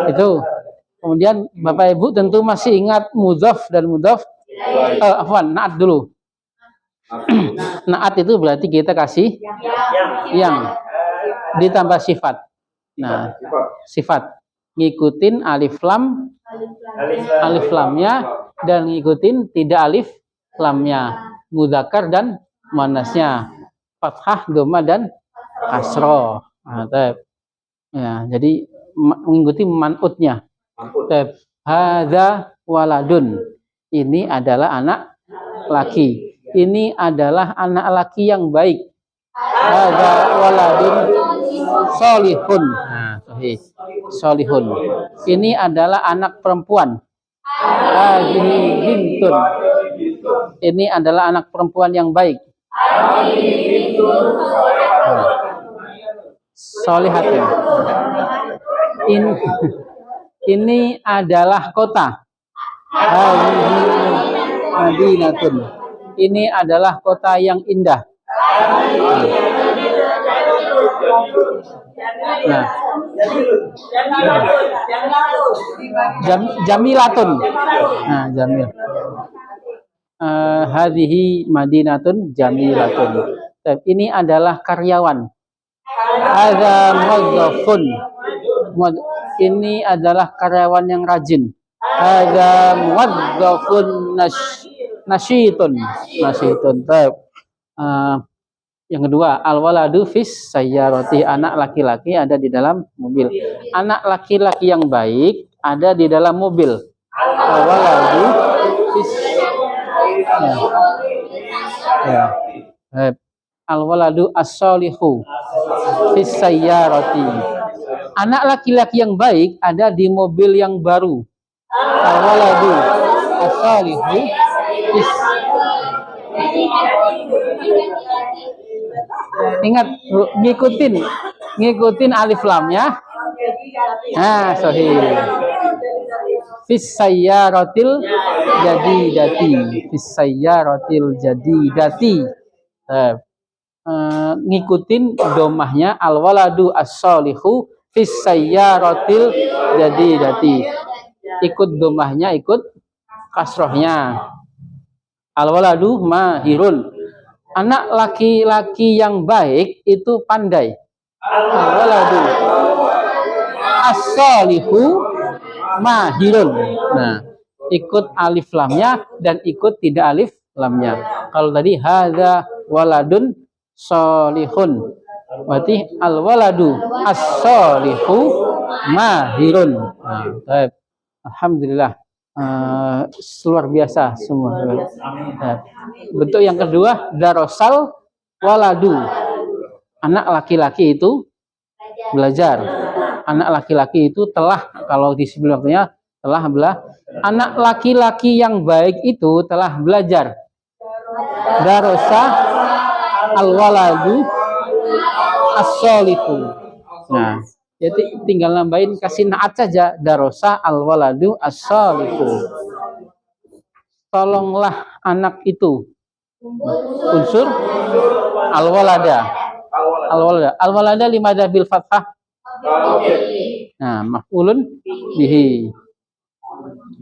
Itu. Kemudian Bapak Ibu tentu masih ingat mudhaf dan mudhaf. Naat dulu. Naat itu berarti kita kasih yang ditambah sifat. Nah, sifat ngikutin alif lamnya dan ngikutin tidak alif lamnya, mudzakkar dan muannasnya, fathah, dhamma dan kasroh. Nah, ya, jadi mengikuti man'utnya. Hadza waladun. Ini adalah anak laki. Ini adalah anak laki yang baik. Hadza waladun solihun. Nah, sahih. Solihun. Ini adalah anak perempuan. Hadhihi bintun. Ini adalah anak perempuan yang baik. Solihatun. Ini adalah kota. Hadhihi madinatun. Ini adalah kota yang indah. Nah, jamilatun. Nah, jamil. Hadhihi madinatun jamilatun. Ini adalah karyawan. Hadza muwazzafun. Ini adalah karyawan yang rajin. Hadza muwazzafun nasyitun. Yang kedua, al-waladu fis sayyarati. Anak laki-laki ada di dalam mobil. Anak laki-laki yang baik ada di dalam mobil. Al-waladu fis al-waladu as-solihu fis sayyarati. Anak laki-laki yang baik ada di mobil yang baru. Al-waladu as-solihu fis. Ingat, ngikutin alif lamnya. Nah, sahih. Fis sayyaratil jadidati. Fis sayyaratil jadidati. Ngikutin domahnya al waladu as-solihu fis sayyaratil jadidati. Ikut domahnya, ikut kasrohnya. Al-waladu mahirun. Anak laki-laki yang baik itu pandai. Al-waladu as-solihu mahirun. Nah, ikut alif lamnya dan ikut tidak alif lamnya. Kalau tadi hadza waladun solihun, berarti al-waladu as-solihu mahirun. Nah, baik. Alhamdulillah. Luar biasa semua. Nah, bentuk yang kedua darosal waladu. Anak laki-laki itu belajar. Anak laki-laki itu telah, kalau di sebelumnya telah belajar. Anak laki-laki yang baik itu telah belajar. Darosa al-waladu as-solihu. Nah, jadi tinggal nambahin kasih naat saja. Darosa al-waladu as-solihu. Tolonglah anak itu. Unsur al-walada. Al-walada. Al-walada limada bil fathah. Nah, maf'ulun bihi.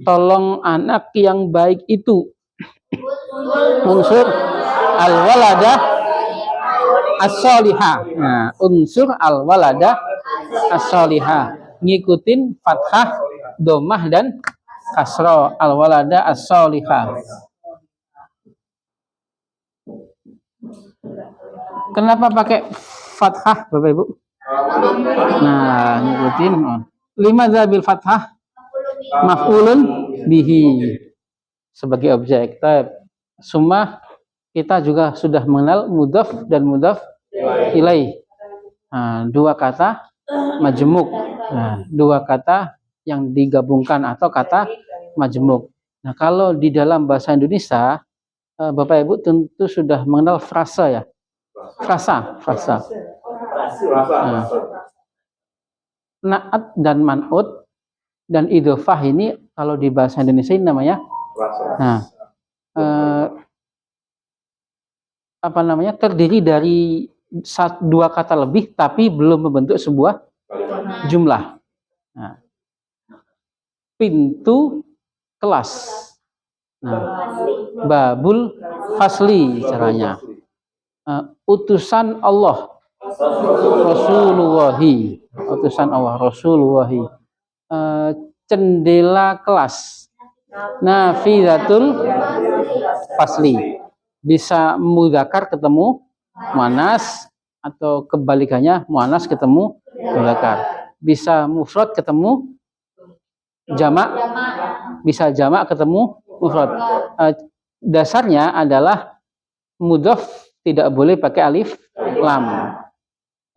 Tolong anak yang baik itu. Unsur al-walada as-solihah. Nah, unsur al-walada as-solihah. Ngikutin fathah, domah dan kasroh. Al-walada as-solihah. Kenapa pakai fathah, Bapak Ibu? Nah, ngikutin. Limadza bil fathah? Maf'ulun bihi. Sebagai objek. Summa kita juga sudah mengenal mudhaf dan mudhaf ilaih. Nah, dua kata majmuk. Nah, dua kata yang digabungkan atau kata majmuk. Nah, kalau di dalam bahasa Indonesia, Bapak Ibu tentu sudah mengenal frasa ya. Frasa. Nah, naat dan man'ut dan idhofah ini kalau di bahasa Indonesia ini namanya. Nah, terdiri dari dua kata lebih tapi belum membentuk sebuah jumlah. Nah, pintu kelas. Nah, babul fasli caranya. Utusan Allah Rasulullahi. Utusan Allah Rasulullahi. Jendela kelas. Nafizatul fasli. Bisa mudzakkar ketemu muannas atau kebalikannya muannas ketemu mudzakkar. Bisa mufrad ketemu jamak, bisa jamak ketemu mufrad. Dasarnya adalah mudhaf tidak boleh pakai alif lam.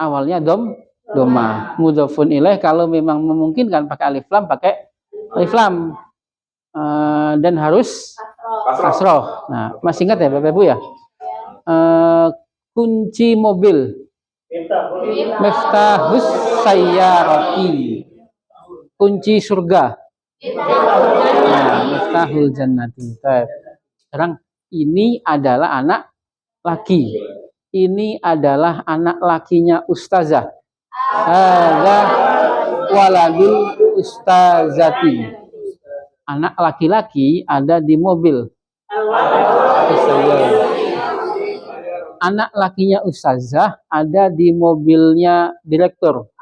Awalnya domah. Mudhafun ilaih kalau memang memungkinkan pakai alif lam, pakai alif lam. Dan harus kasroh. Nah, masih ingat ya Bapak Ibu ya? Kunci mobil. Miftahus sayyarati. Kunci surga. Nah, miftahul jannati. Sekarang ini adalah anak laki. Ini adalah anak lakinya ustazah. Hadza waladul ustazati. Anak laki-laki ada di mobil. Anak lakinya ustazah ada di mobilnya direktur.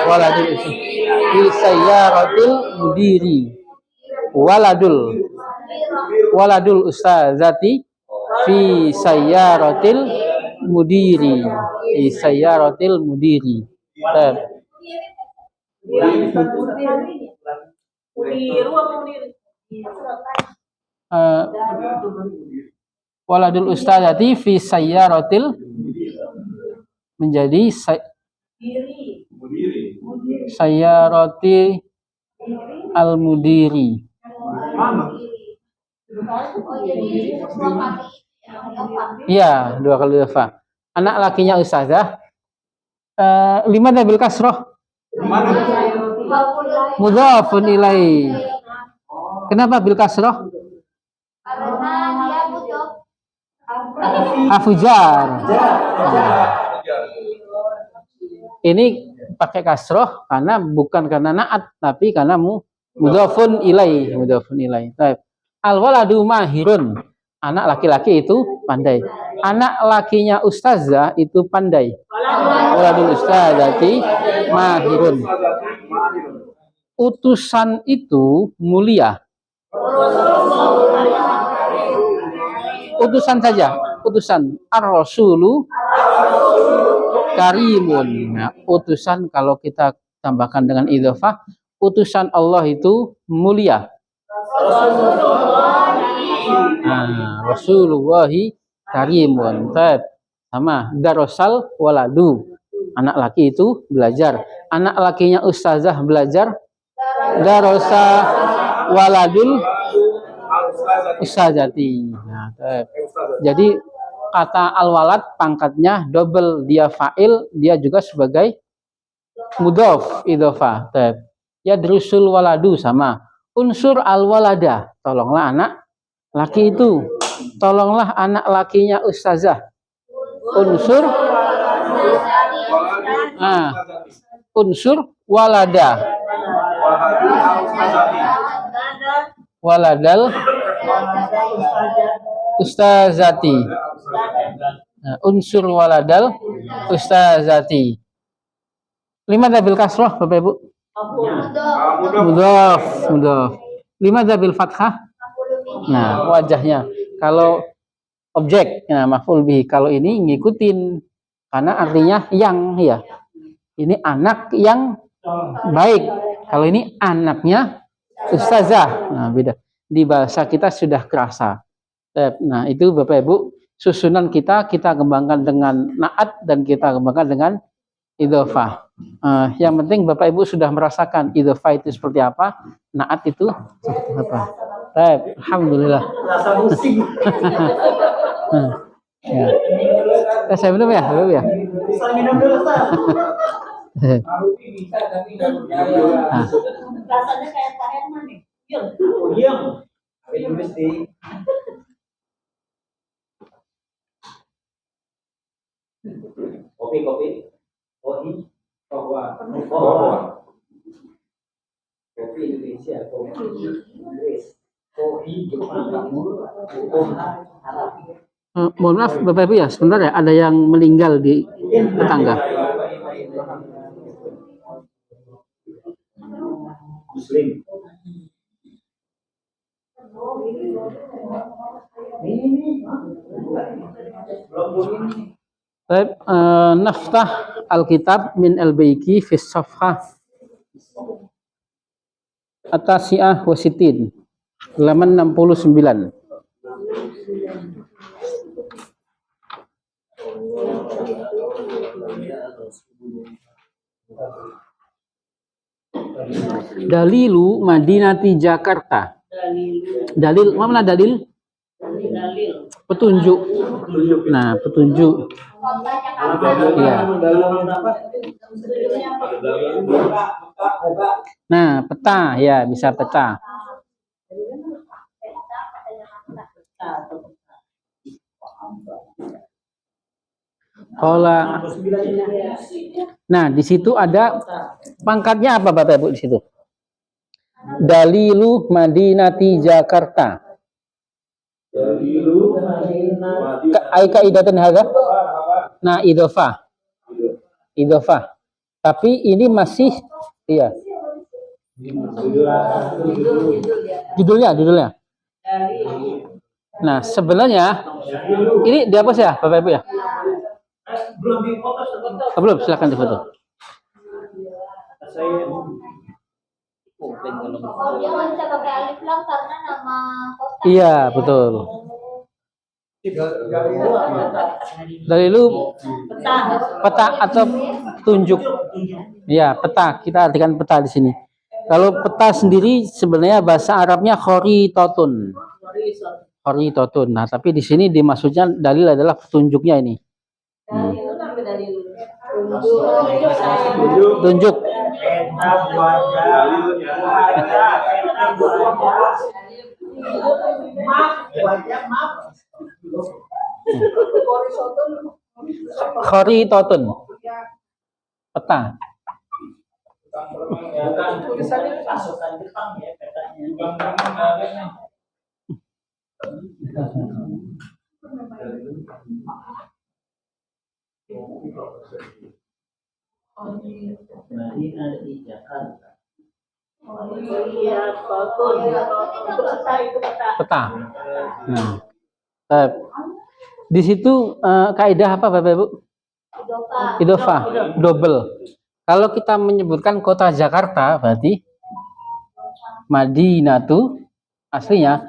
Waladul fi sayyaratil mudiri. Waladul ustazati fi sayyaratil mudiri. Fi sayyaratil mudiri. Waladul ustazati fi sayyaratil menjadi sayyarati al-mudiri. Iya, dua kali dhafa. Anak lakinya ustazah. Lima bil kasroh. Mudhafun ilaih. Kenapa bil kasroh? Karena dia butuh Afujar. Ini pakai kasroh karena bukan karena naat tapi karena mudhafun ilaih. Mudhafun ilaih. Baik. Al-waladu mahirun. Anak laki-laki itu pandai. Anak lakinya ustazah itu pandai. Waladul ustazati mahirun. Utusan itu mulia. Utusan saja, utusan. Ar-rasulu karimun. Nah, utusan kalau kita tambahkan dengan idhofah, utusan Allah itu mulia. Nah, Rasulullahi karimun. Sama, darosal waladu. Anak laki itu belajar. Anak lakinya ustazah belajar. Darosa waladul ustazati. Nah, jadi kata al-walad pangkatnya double, dia fa'il, dia juga sebagai mudhof idhofah. Ya drusul waladu sama. Unsur al-walada, tolonglah anak laki itu. Tolonglah anak lakinya ustazah. Unsur unsur walada. Waladal ustazati. Nah, unsur waladal ustazati. 5 bil kasrah Bapak Ibu. Mudhaf. 5 bil fathah. Nah, wajahnya. Kalau objek, nah maf'ul bihi. Kalau ini ngikutin karena artinya yang, ya. Ini anak yang baik. Kalau ini anaknya ustazah. Nah, beda. Di bahasa kita sudah kerasa. Nah, itu Bapak Ibu, susunan kita kembangkan dengan na'at dan kita kembangkan dengan idhofah. Yang penting Bapak Ibu sudah merasakan idhofah itu seperti apa, na'at itu seperti apa. Alhamdulillah. Rasa musik. Ya. Saya minum ya, belum ya? Bisa minum dulu, Ustaz. Bisa tapi nggak berjaya. Rasanya kayak Pak Herman nih. Yuk. Oh, iya. Ini mesti. Kopi. Kopi Indonesia, kopi Inggris, kopi Jepang, Mohon maaf Bapak Ibu ya, sebentar ya, ada yang meninggal di tetangga. Muslim. Baik, naftah Alkitab min al-Baiki fi safhah At-Tasi'ah wa Sitin, halaman 69. Dalilu Madinati Jakarta. Dalil, mana dalil? Petunjuk. Nah, petunjuk. Iya. Nah, peta ya, bisa peta. Nah, di situ ada pangkatnya apa Bapak Ibu di situ? Dalilu Madinati Jakarta. Dalilu Kaidatul hadza. Nah, idhofah. Tapi ini masih iya. Judulnya. Nah, sebenarnya ini dihapus ya, Bapak Ibu ya? Belum difoto sebentar. Belum, silakan difoto. Oh, dia nggak bisa pakai alif lam karena nama kota. Iya, betul. Dalilu peta atau tunjuk. Ya, peta. Kita artikan peta di sini. Kalau peta sendiri sebenarnya bahasa Arabnya khoritotun. Nah, tapi di sini dimaksudnya dalil adalah petunjuknya ini. Tunjuk. Khoritotun. Peta. Bukan tulisannya pasukan Jepang ya petanya. Madinah di Jakarta. Iya, bagus. Untuk peta itu peta. Peta. Nah, di situ kaidah apa Bapak Ibu? Idofah, double. Kalau kita menyebutkan kota Jakarta, berarti Madinatu aslinya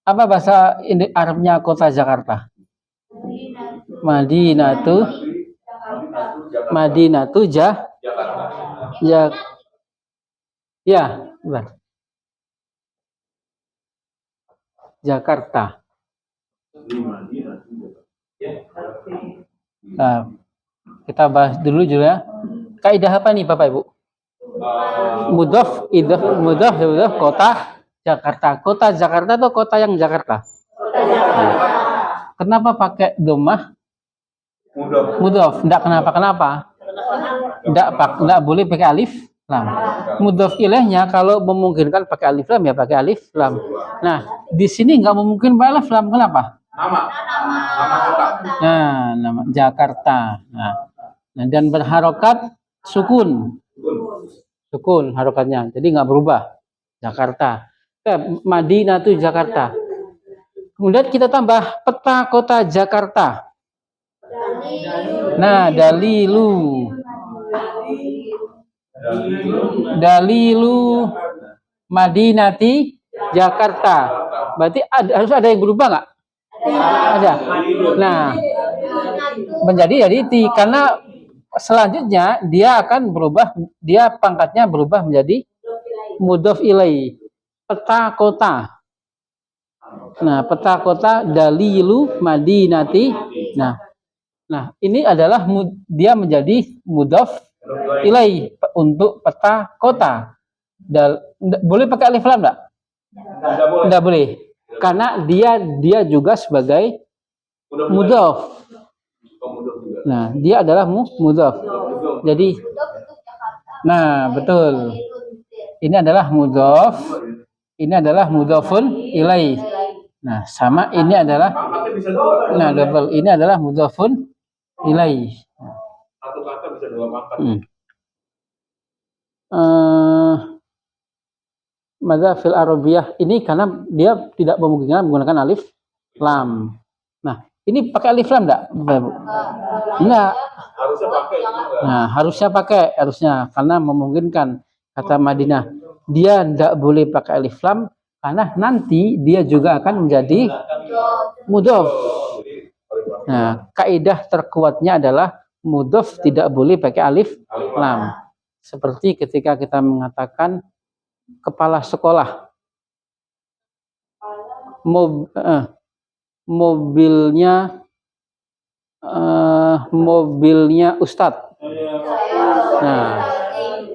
apa bahasa Arabnya kota Jakarta? Madinatu ya, benar. Jakarta. Nah, kita bahas dulu juga. Kaidah apa nih Bapak Ibu? Mudhof kota Jakarta. Kota Jakarta atau kota yang Jakarta? Kenapa pakai domah? Mudhof. Enggak kenapa? Enggak boleh pakai alif lam. Mudhof ilaihnya kalau memungkinkan pakai alif lam ya pakai alif lam. Nah, di sini enggak memungkinkan pakai alif lam. Kenapa? Nama Jakarta. Nah, dan berharokat sukun harokatnya. Jadi enggak berubah. Jakarta. Madinah itu Jakarta. Kemudian kita tambah peta kota Jakarta. Nah, dalilu Madinati Jakarta. Berarti harus ada yang berubah nggak? Ada. Nah, menjadi karena selanjutnya dia akan berubah, dia pangkatnya berubah menjadi mudhof ilai, peta kota. Nah, peta kota dalilu Madinati. Nah, ini adalah dia menjadi mudhof ilai untuk peta kota. Boleh pakai alif lam enggak? Enggak boleh. Karena dia juga sebagai mudhof. Nah, dia adalah mudhof. Jadi nah, betul. Ini adalah mudhof. Ini adalah mudhofun ilai. Nah, sama ini adalah double. Ini adalah mudhofun ilai. Satu kata bisa dua pangkat. Madza fil Arabiyah ini karena dia tidak memungkinkan menggunakan alif lam. Nah, ini pakai alif lam enggak? Enggak. Harusnya pakai juga. Nah, harusnya karena memungkinkan kata Madinah. Dia enggak boleh pakai alif lam karena nanti dia juga akan menjadi mudhof. Nah, kaidah terkuatnya adalah mudhof tidak boleh pakai alif lam. Seperti ketika kita mengatakan kepala sekolah, mobilnya Ustadz. Nah,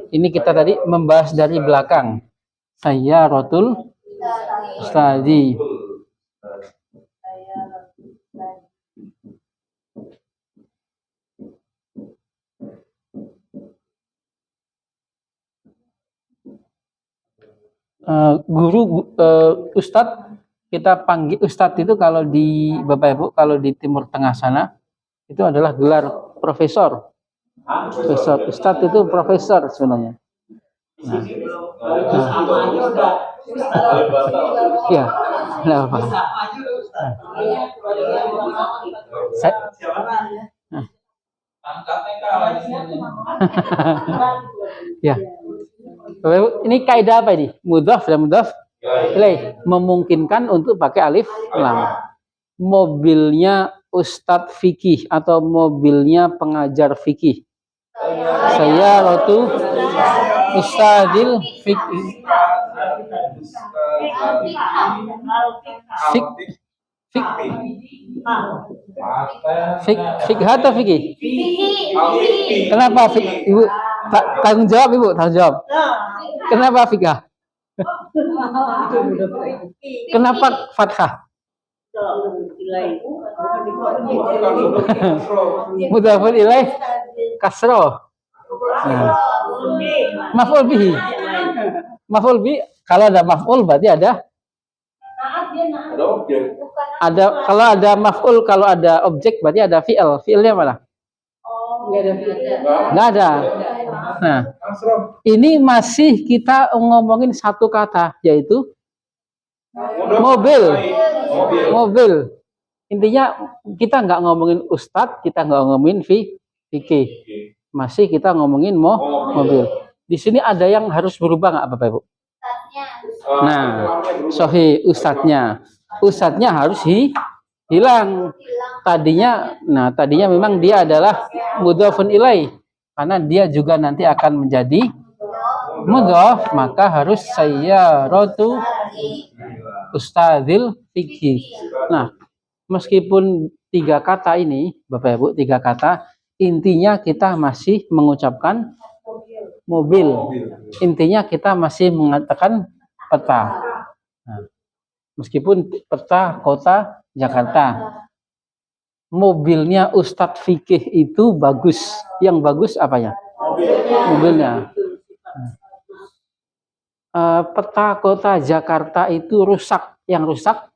ini kita tadi membahas dari belakang. Sayyaratul Ustadzi. Guru Ustadz, kita panggil Ustadz itu kalau di Bapak Ibu, kalau di Timur Tengah sana itu adalah gelar profesor. Ustadz itu profesor sebenarnya. Ya, enggak apa. Ya. Ini kaidah apa ini? Mudhof dan mudhof ilaih, memungkinkan untuk pakai alif lam. Mobilnya Ustadz fikih atau mobilnya pengajar fikih. Saya rotu Ustadzil fikih. Fikih atau fikih? Kenapa fikih? Ibu tanggung jawab, Ibu tanggung jawab. Kenapa fikih? Kenapa fathah? Mudhofun ilaih kasroh. Maf'ul bihi. Maf'ul bihi, kalau ada maf'ul berarti ada Objek. Ada kalau ada maf'ul, kalau ada objek berarti ada fi'il. Fi'ilnya mana? Nggak ada. Nah, Asraf. ini masih kita ngomongin satu kata, yaitu mobil. Mobil. Intinya kita nggak ngomongin ustadz, kita nggak ngomongin fikih. Masih kita ngomongin mobil. Di sini ada yang harus berubah nggak Bapak Ibu? Nah, sohi ustadznya. Ustadznya harus hilang. Tadinya memang dia adalah mudhofun ilaih. Karena dia juga nanti akan menjadi mudhof, maka harus sayyaratu ustadzil fikih. Nah, meskipun 3 kata ini, Bapak Ibu, 3 kata, intinya kita masih mengucapkan mobil. Intinya kita masih mengatakan peta. Nah, meskipun peta kota Jakarta, mobilnya Ustadz Fikih itu bagus. Yang bagus apanya? Mobilnya. Peta kota Jakarta itu rusak. Yang rusak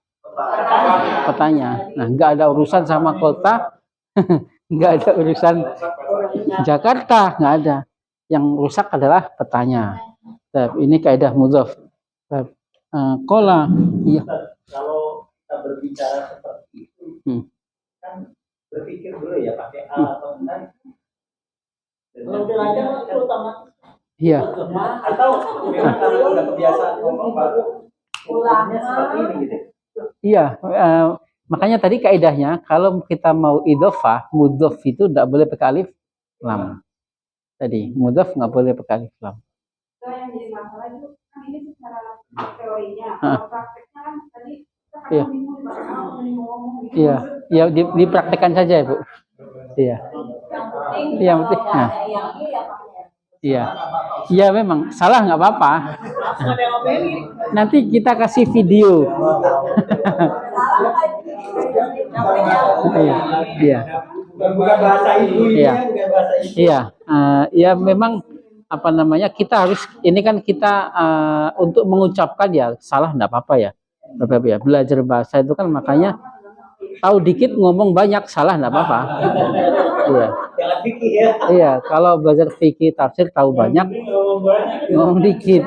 petanya. Nah, nggak ada urusan sama kota, nggak ada urusan Jakarta, nggak ada. Yang rusak adalah petanya. Ini kaidah mudhof. Kola, iya. Kalau kita berbicara seperti itu, kan berpikir dulu ya pakai a atau enggak. Kalau belajar itu otomatis. Iya. Atau memang kalau udah kebiasaan ngomong baru ulangnya seperti ini gitu. Iya, makanya tadi kaidahnya kalau kita mau idhofah, mudhof itu tidak boleh pakai alif lam. Tadi mudhof nggak boleh pakai alif lam. Yang jadi masalah itu kan ini secara teorinya, kalau prakteknya kan tadi kita Iya. ngomong gitu. Iya, ya dipraktekkan saja ya Bu. Iya. Yang penting. Nah. Iya. Iya memang salah nggak apa-apa. Nanti kita kasih video. Iya. Bukan bahasa ibunya, Iya. bukan bahasa ibu. Iya. Ya memang apa namanya, kita harus, ini kan kita untuk mengucapkan ya salah nggak apa-apa ya. Bapak ya, belajar bahasa itu kan makanya tahu dikit ngomong banyak, salah nggak apa-apa. Iya. Jangan fikih ya. Iya, kalau belajar fikih tafsir tahu banyak, ngomong dikit.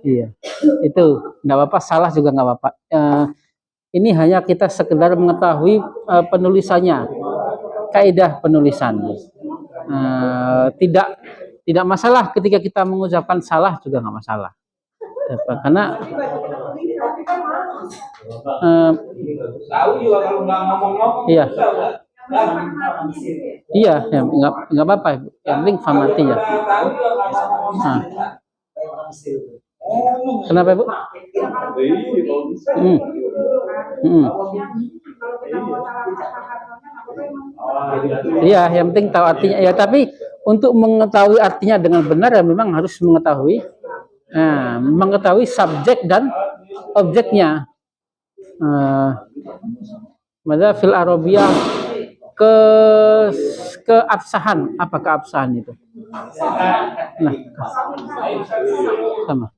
Iya, itu nggak apa-apa, salah juga nggak apa-apa. Ini hanya kita sekedar mengetahui penulisannya, kaidah penulisan. Tidak masalah ketika kita mengucapkan salah, juga nggak masalah. Karena Tahu juga kalau nggak ngomong-ngomong. iya. Iya, ya, nggak apa-apa. Yang penting famati ya. Nah. Kenapa Bu? Iya, yang penting tahu artinya. Ya, tapi untuk mengetahui artinya dengan benar ya memang harus mengetahui, mengetahui subjek dan objeknya. Maka fil Arabiyah keabsahan, apa keabsahan itu? Nah, sama.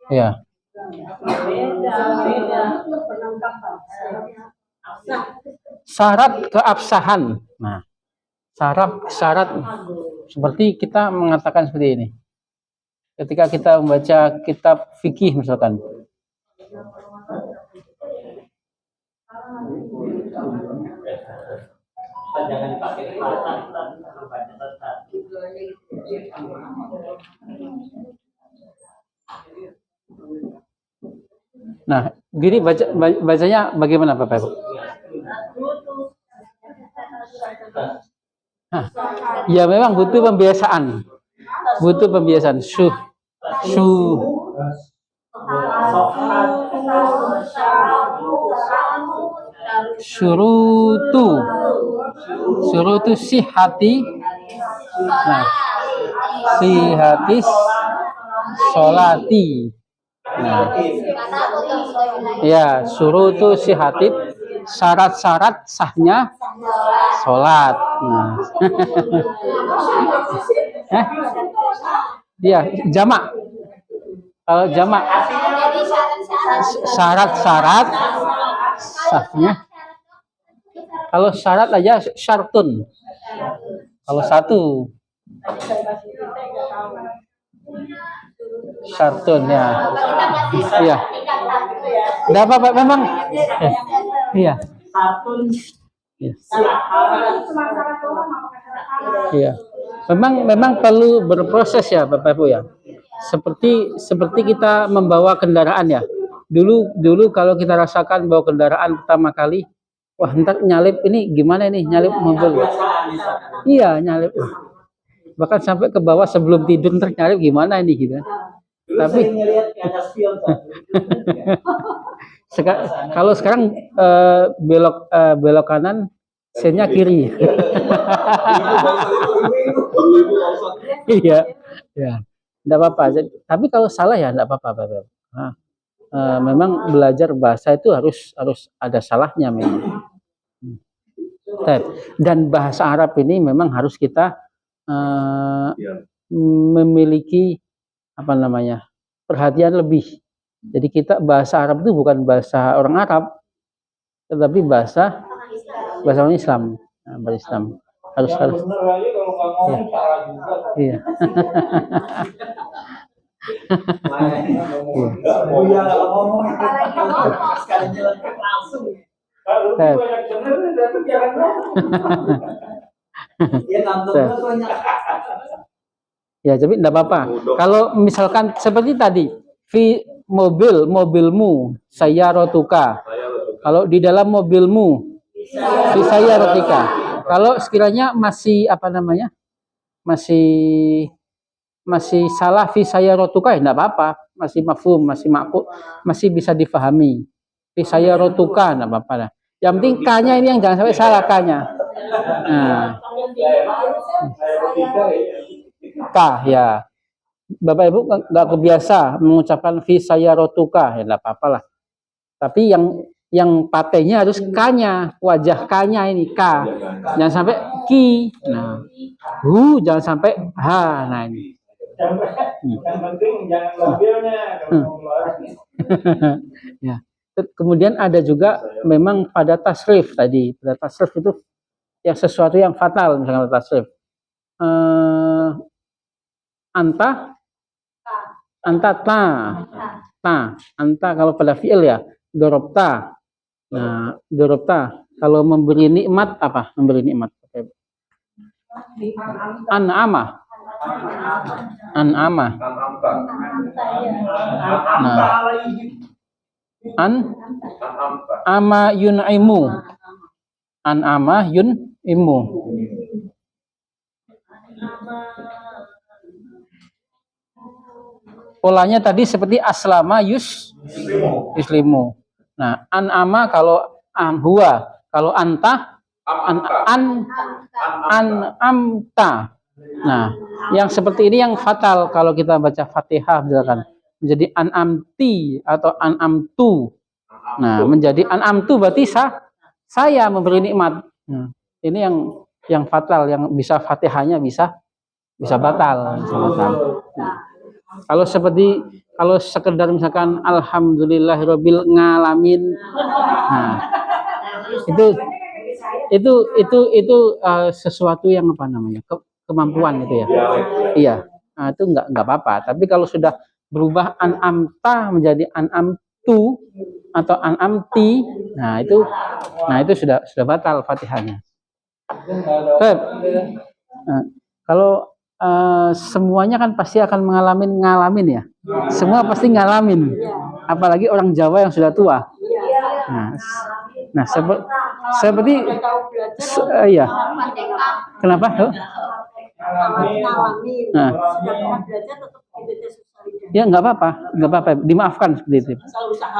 Ya. Syarat keabsahan. Nah, syarat seperti kita mengatakan seperti ini. Ketika kita membaca kitab fikih misalkan. Jangan dipakai Nah, gini bacanya bagaimana Bapak Ibu? Ya memang butuh pembiasaan. Butuh pembiasaan. Syurutu sihati. Nah, sihatis sholati. Nah, ya, syurutu sihati, syarat-syarat sahnya sholat. Nah. Iya, jamak. Kalau jamak, syarat-syarat sahnya. Kalau syarat aja syartun. Kalau satu syartun ya. Iya. Enggak apa-apa memang. Iya. Iya. Iya. Memang perlu berproses ya Bapak Ibu ya. Seperti kita membawa kendaraan ya. Dulu kalau kita rasakan bawa kendaraan pertama kali, wah ntar nyalip ini gimana nih nyalip mobil? Iya nyalip. Bahkan sampai ke bawah sebelum tidur ntar nyalip gimana ini gitu. Tapi kalau sekarang belok kanan, sennya kiri. Iya, ya, tidak apa-apa. Tapi kalau salah ya tidak apa-apa. Nah, memang belajar bahasa itu harus ada salahnya memang. Dan bahasa Arab ini memang harus kita memiliki perhatian lebih. Jadi kita bahasa Arab itu bukan bahasa orang Arab, tetapi bahasa orang Islam. Berislam harus bener aja kalau nggak ngomong salah juga. Iya. Iya kalau ngomong sekali jalan langsung. Kalau banyak bener tapi jangan ngomong. Ya nontonnya banyak. Ya, tapi enggak apa-apa. Kalau misalkan seperti tadi, mobilmu, sayyaratuka. Kalau di dalam mobilmu, fi sayyaratika. Kalau sekiranya masih masih salah fi sayyaratuka, enggak apa-apa. Masih mafhum, masih bisa difahami. Fi sayyaratuka enggak apa-apa lah. Yang penting K-nya ini yang jangan sampai salah K-nya. Nah. K ya. Bapak Ibu nggak kebiasa mengucapkan fi sayyaratuka, ya enggak apa-apa lah. Tapi yang patenya harus K-nya, wajah K-nya ini K. Jangan sampai ki. Nah. Jangan sampai H. Nah ini. Yang penting jangan mobilnya Ya. Kemudian ada juga memang pada tasrif tadi. Pada tasrif itu ya sesuatu yang fatal misalnya pada tasrif. Anta kalau pada fi'il ya dorobta. Nah, dorobta kalau memberi nikmat apa? Memberi nikmat. An'ama. Nah, ama yun'imu. An'ama yun'imu. Polanya tadi seperti aslama yuslimu. Nah, an'ama kalau huwa, kalau anta amta. Nah, yang seperti ini yang fatal kalau kita baca Fatihah misalkan menjadi an'amti atau an'amtu. Nah, menjadi an'amtu berarti saya memberi nikmat. Nah, ini yang fatal, yang bisa Fatihahnya bisa batal. Nah, kalau sekedar misalkan alhamdulillahirabbil ngalamin. Nah, itu sesuatu yang kemampuan itu ya. Iya. Nah, itu enggak apa-apa. Tapi kalau sudah berubah an'amta menjadi an'amtu atau an'amti, nah itu sudah batal Fatihahnya. Nah, kalau semuanya kan pasti akan ngalamin ya. Semua pasti ngalamin. Apalagi orang Jawa yang sudah tua. Nah, seperti iya. Kenapa? Nah. Ya nggak apa-apa, dimaafkan seperti itu.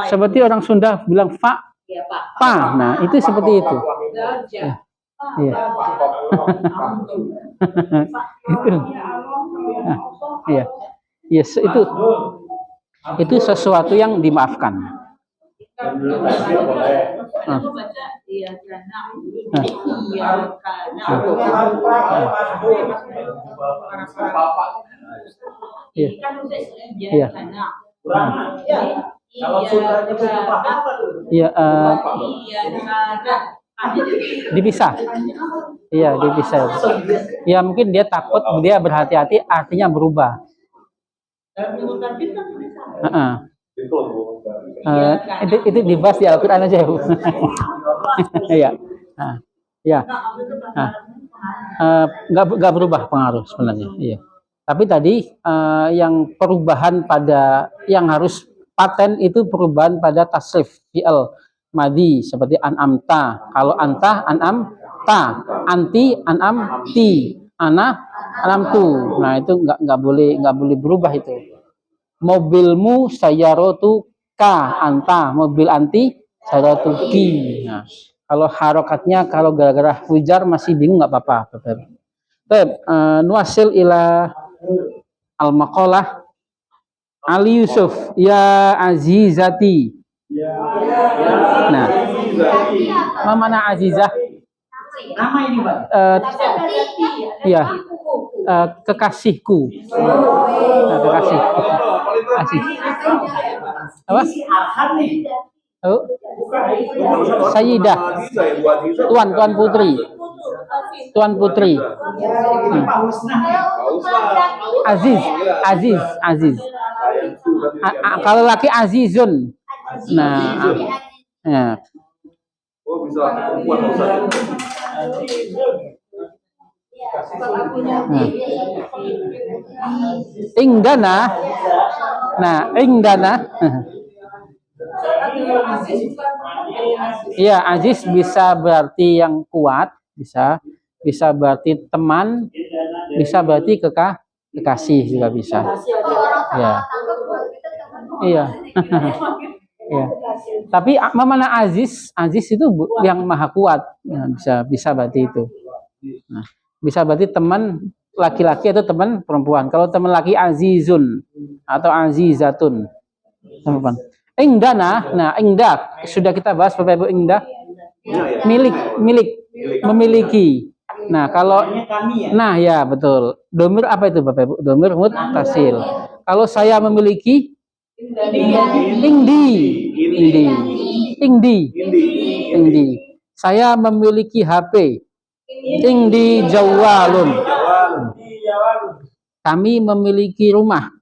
Seperti orang Sunda bilang fa, nah itu seperti itu. Iya. Iya. Yes, itu sesuatu yang dimaafkan. Kalau sutranya buku apa tuh? Iya, dipisah. Iya, dipisah. Ya mungkin dia takut, dia berhati-hati, artinya berubah. Itu dibahas di Al-Quran aja, Bu. Iya. Ya. Nggak berubah pengaruh sebenarnya. Iya. Tapi tadi yang perubahan pada yang harus paten itu perubahan pada tasrif fi'il madi seperti an'amta. Kalau anta, an'amta, anti, an'amti, ana, an'amtu. Nah itu nggak boleh berubah itu. Mobilmu sayarotu ka, anta, mobil anti sayarotu ki. Nah, kalau harokatnya kalau gara-gara hujar masih bingung nggak apa-apa. Nuasil ila al-maqalah Ali Yusuf ya azizati. Nah, mana azizah? Nama ini, Pak. Ya, kekasihku. Nah, kekasih. Kasih. Apa? Oh. Sayyidah. Tuan putri. Tuan putri. Aziz. Kalau laki azizun. Nah, ya. Oh, bisa perempuan Ingdana. Nah, ingdana. Iya, aziz bisa berarti yang kuat, bisa berarti teman, bisa berarti kekasih juga bisa. Ya. Iya. Ya. Tapi mana aziz itu yang maha kuat. Nah, bisa berarti itu. Nah, bisa berarti teman laki-laki atau teman perempuan. Kalau teman laki azizun atau azizatun. Teman. Ingdana, nah ingdak sudah kita bahas Bapak Ibu ingdak. Milik, memiliki. Nah, kalau nah ya betul. Domir apa itu Bapak Ibu? Domir muttasil. Kalau saya memiliki Ingdi. Saya memiliki HP. Ingdi jawalun. Kami memiliki rumah.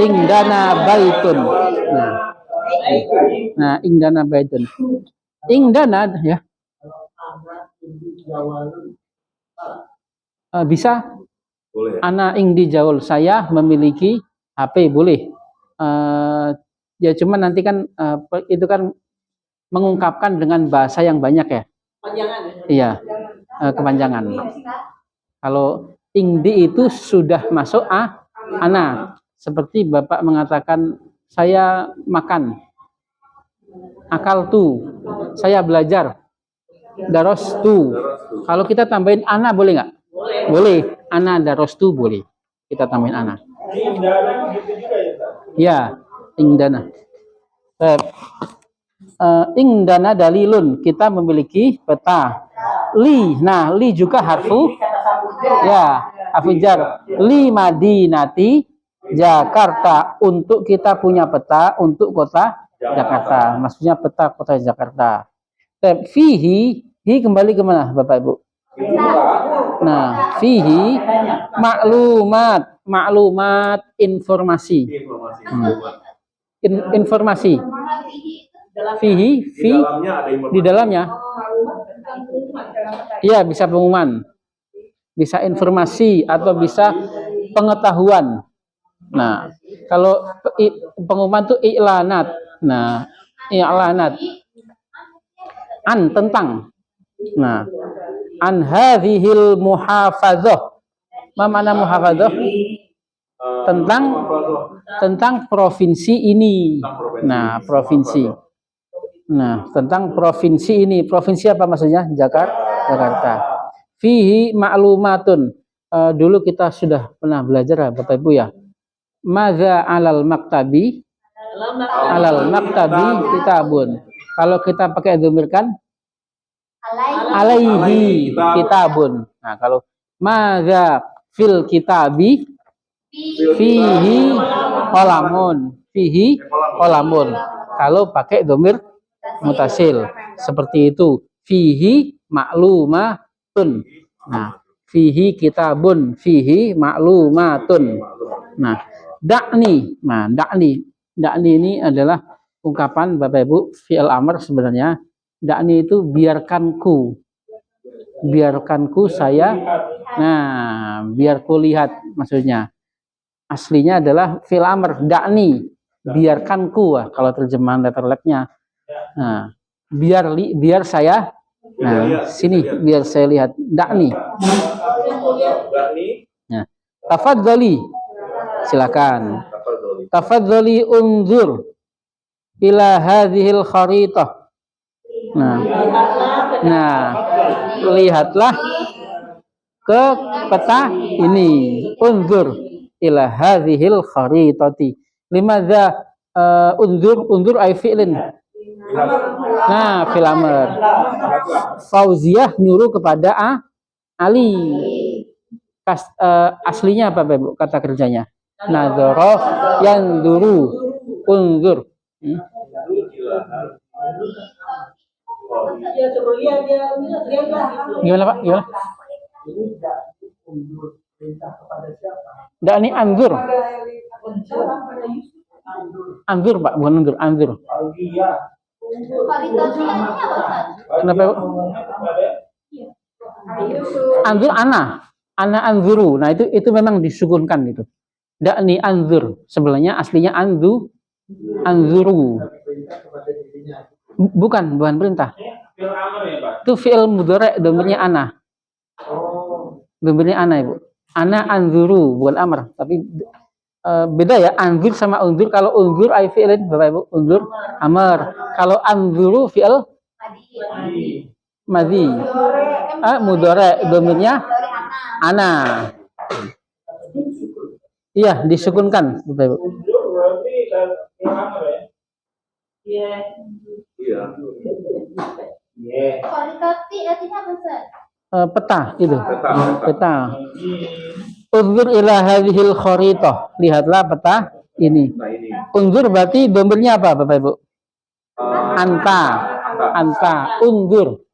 Ingdana baitun. Nah, ingdana baitun. Ingdana ya. Bisa? Boleh. Ana ingdi jawal. Saya memiliki HP boleh. Ya cuman nanti kan itu kan mengungkapkan dengan bahasa yang banyak ya. Kepanjangan. Iya, kepanjangan. Kalau ingdi itu sudah masuk ana. Seperti Bapak mengatakan saya makan. Akal tu. Saya belajar. Daros tu. Kalau kita tambahin ana boleh nggak? Boleh. Ana daros tu boleh. Kita tambahin ana. Ya, ingdana. Ingdana dalilun, kita memiliki peta. Nah, li juga harfu. Ya, harfu jar. Li madinati Jakarta, untuk kita punya peta untuk kota Jakarta. Maksudnya peta kota Jakarta. Fihi, kembali ke mana Bapak Ibu? Nah, fihi maklumat informasi. Informasi. Fihi di dalamnya. Iya, bisa pengumuman. Bisa informasi atau bisa pengetahuan. Nah, kalau pengumuman itu iklanat. Nah, iklanat. Tentang. Nah, an hadhil muhafadzah. Mana muhafadzah? Tentang provinsi ini. Nah, provinsi. Nah, tentang provinsi ini. Provinsi apa maksudnya? Jakarta. Fihi maklumatun. Dulu kita sudah pernah belajar Bapak Ibu ya. Madza alal maktabi? Alal maktabi kitabun. Kalau kita pakai dhamirkan alaihi kitabun. Nah, kalau madza fil kitabi fihi qalamun. kalau pakai domir mutasil. Seperti itu. Fihi ma'lumatun. Nah, fihi kitabun, fihi ma'lumatun. Nah, dakni. Nah, dakni. Dakni ini adalah ungkapan Bapak Ibu fi'il amr sebenarnya. Dakni itu biarkanku. Biarkanku saya. Nah, biar ku lihat maksudnya. Aslinya adalah fi'il amr, dakni. Biarkanku kalau terjemahan letterleknya. Nah, biar saya. Nah, sini biar saya lihat. Dakni. Nah, tafadzali. Silakan. Tafadzali unzur ila hadhil kharitah. Nah, lihatlah ke peta ini. Unzur ila hadhil kharitati. Limadza unzur ay fi'lin. Nah, fil amr. Fauziah nyuruh kepada Ali. Aslinya apa, Bapak? Kata kerjanya. Nadzara yanzuru unzur. Gimana, Pak? Gimana? Enggak, ini anzur. Anzur, Pak, bukan unzur, anzur. Kenapa, Pak? Anzur ana anzuru. Nah, itu memang disukunkan itu. Dakni anzur. Sebelahnya aslinya anzuru. Bukan perintah. Itu fi'il mudhari' domirnya ana. Domirnya ana, Ibu. Ana anzuru, bukan amr, tapi beda ya anzur sama unzur. Kalau unzur ay fi'lin, Bapak Ibu, unzur amr. Kalau anzuru fi'il madhi. Mudhari' domirnya ana. Iya, disukunkan, Bapak Ibu. Iya. Kualitatif artinya apa, Ustaz? Peta itu. Peta. Unzur ila hadhil kharitah. Lihatlah peta ini. Unzur berarti domirnya apa, Bapak Ibu? Anta. Unzur.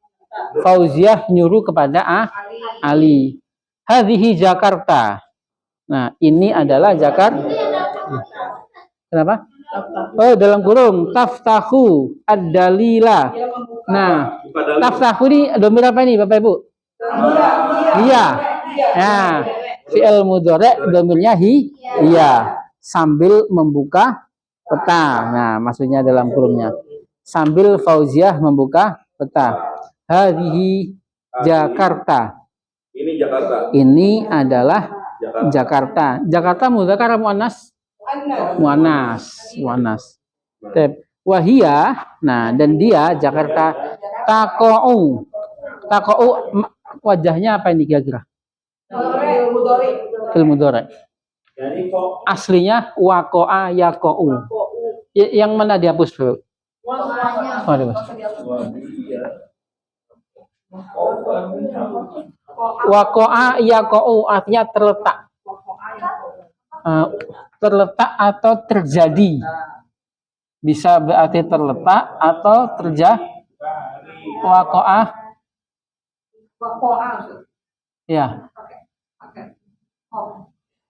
Fauziah nyuruh kepada Ali. Hadhihi Jakarta. Nah, ini adalah Jakarta. Kenapa? Oh, dalam kurung taftahu ad-dalila. Nah, taftahu ini domir apa ini, Bapak Ibu? Iya. Nah, fi'il mudhari' domirnya iya. Sambil membuka peta. Nah, maksudnya dalam kurungnya. Sambil Fauziah membuka peta. Hadhihi Jakarta. Ini Jakarta. Ini adalah Jakarta. Jakarta mudzakkar muannas? Muannas. Wahia, nah dan dia Jakarta taqa'u. Wajahnya apa ini kira-kira? Fil mudhari'. Aslinya waqa'a yaqa'u. Yang mana dihapus, Bu? Waqa'a yaqa'u artinya terletak. Terletak atau terjadi. Bisa berarti terletak atau terjadi. Waqa'ah. Ya.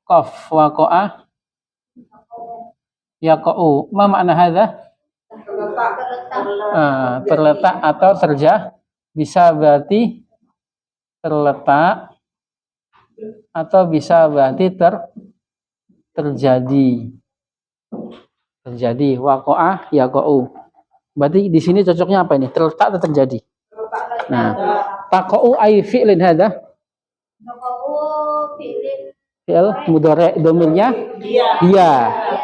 Qaf waqa'ah yaqa'u. Ma makna hadza? Terletak atau terjadi. Bisa berarti terletak atau bisa berarti terjadi. Waqa'ah yaqa'u. Berarti di sini cocoknya apa ini? Terletak atau terjadi? Nah, taqa'u ay fi'lin hadza? Fi'il mudhari' domirnya hiya.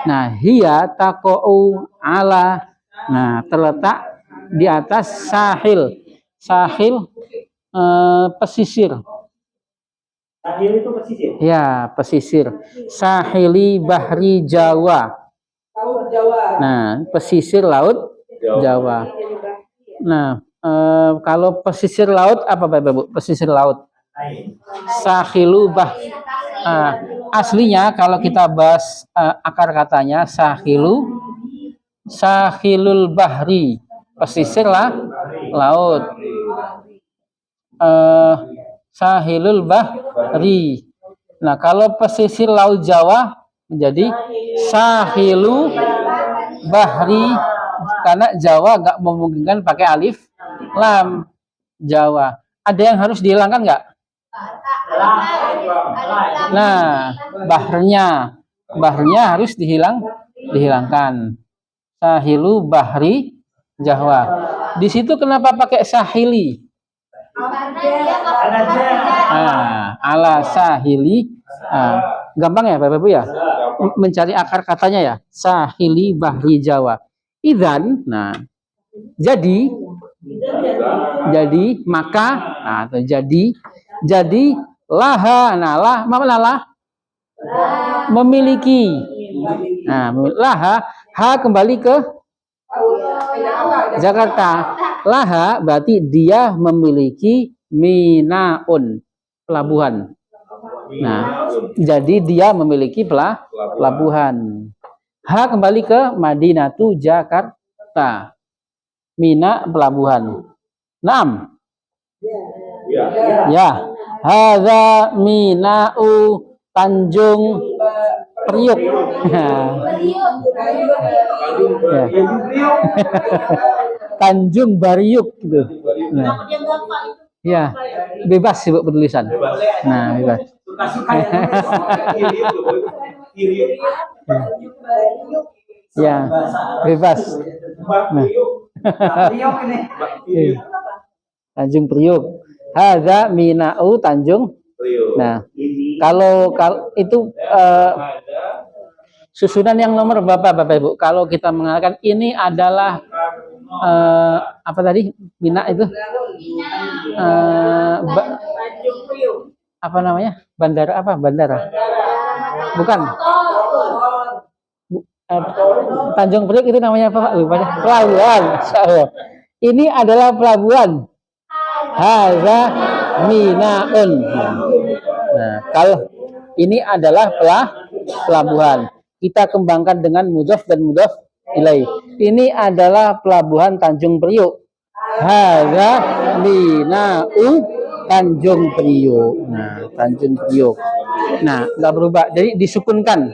Nah, hiya taqa'u ala. Nah, terletak di atas sahil. Sahil pesisir. Sahil itu pesisir. Ya, pesisir. Sahili bahri Jawa. Laut Jawa. Nah, pesisir laut Jawa. Nah, kalau pesisir laut apa, Bapak Ibu? Pesisir laut. Sahilu bah. Aslinya kalau kita bahas akar katanya sahilu Sahilul bahri, pesisir lah laut. Sahilul bahri. Nah, kalau pesisir laut Jawa menjadi sahilu bahri, karena Jawa nggak memungkinkan pakai alif lam. Jawa. Ada yang harus dihilangkan nggak? Nah, bahrnya harus dihilangkan. Sahilu bahri Jawa. Di situ kenapa pakai sahili? Ala sahili. Gampang ya Bapak Ibu ya? Mencari akar katanya ya. Sahili bahri Jawa. Idzan, nah, jadi maka, nah, atau jadi laha, nah, mana lah? Memiliki. Nah, laha, ha kembali ke Jakarta. Laha berarti dia memiliki minaun, pelabuhan. Nah, jadi dia memiliki pelabuhan. Ha kembali ke Madinatu Jakarta. Mina pelabuhan. Naam. Ya. Hadza Minau Tanjung Priuk. Ya. Tanjung Bariuk gitu. Nah. Ya, bebas sih penulisan. Nah, bebas. Ya, bebas. Nah. Tanjung Priuk. Hadza Minau Tanjung. Nah, kalau itu susunan yang nomor berapa Bapak Ibu? Kalau kita mengatakan ini adalah apa tadi? Mina itu? Apa namanya? Bandara apa? Bandara? Bukan. Tanjung Priok itu namanya apa Pak? Pelabuhan. Ini adalah pelabuhan. Hadza Minaun. Nah, kalau ini adalah pelabuhan. Kita kembangkan dengan mudhof dan mudhof ilaih. Ini adalah pelabuhan Tanjung Priok. Hadza Minaun Tanjung Priok. Nah, Tanjung Priok. Nah, nggak berubah. Jadi disukunkan.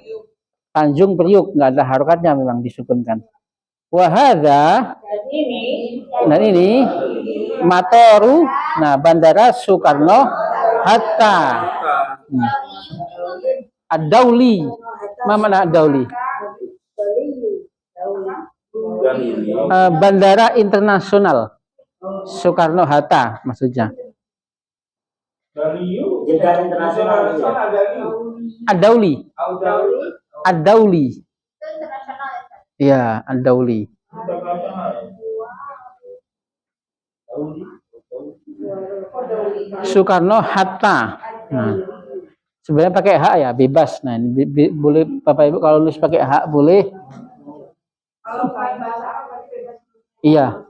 Tanjung Priok, nggak ada harokatnya, memang disukunkan. Wahada, dan ini Matoru, nah Bandara Soekarno Hatta. Ad-Dauli, mana Ad-Dauli? Bandara Internasional Soekarno Hatta maksudnya. Ad-Dauli. Ad-Dauli. Iya, Ad-Dauli. Soekarno Hatta. Nah, sebenarnya pakai hak ya, bebas. Nah, boleh Bapak Ibu kalau nulis pakai hak boleh. Iya.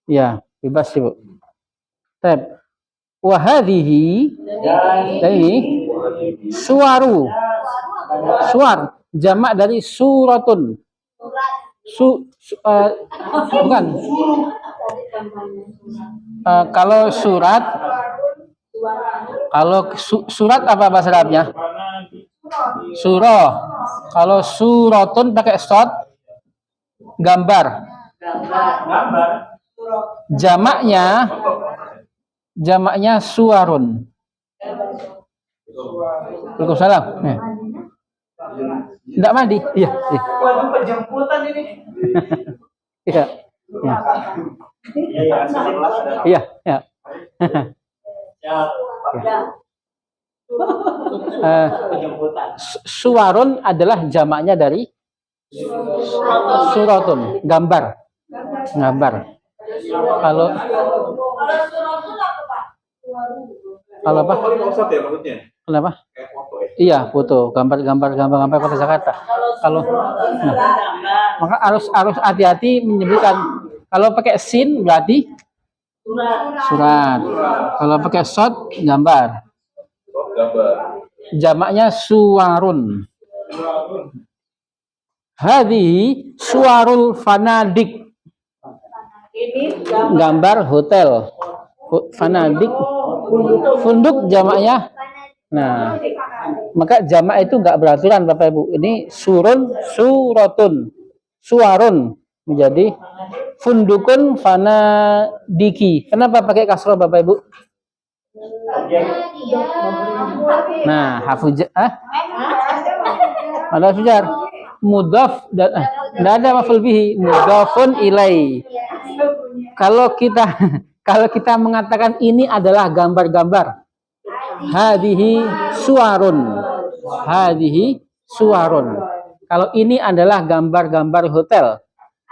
Iya, bebas sih, Bu. Tab. Wahadhihi. Dan ini suwaru. Suar jamak dari suratun. Bukan. Kalau surat, surat apa bahasa Arabnya? Surah. Kalau suratun pakai shad, gambar. Jamaknya suwarun. Waalaikumsalam. Tidak mandi. Iya. Waduh, penjemputan ini. Iya. Iya. Iya. Suwarun adalah jamaknya dari suratun, gambar. Kalau apa? Kenapa? Iya, foto, gambar kota Jakarta. Kalau maka harus hati-hati menyebutkan. Kalau pakai sin berarti surat. Kalau pakai shad gambar. Jamaknya suwarun. Hadhihi suwarul fanadik. Ini Gambar hotel. Fanadik. Funduk jamaknya. Nah, maka jamak itu enggak beraturan Bapak Ibu. Ini surun, suratun. Suwarun menjadi fundukun fanadiki. Kenapa pakai kasroh Bapak Ibu? Nah, hafujah. Ada sujar. Mudhaf dan tidak ada maf'ul bihi, mudhafun ilai. Kalau kita mengatakan ini adalah gambar-gambar, hadhihi suwarun. Hadhihi suwarun. Kalau ini adalah gambar-gambar hotel,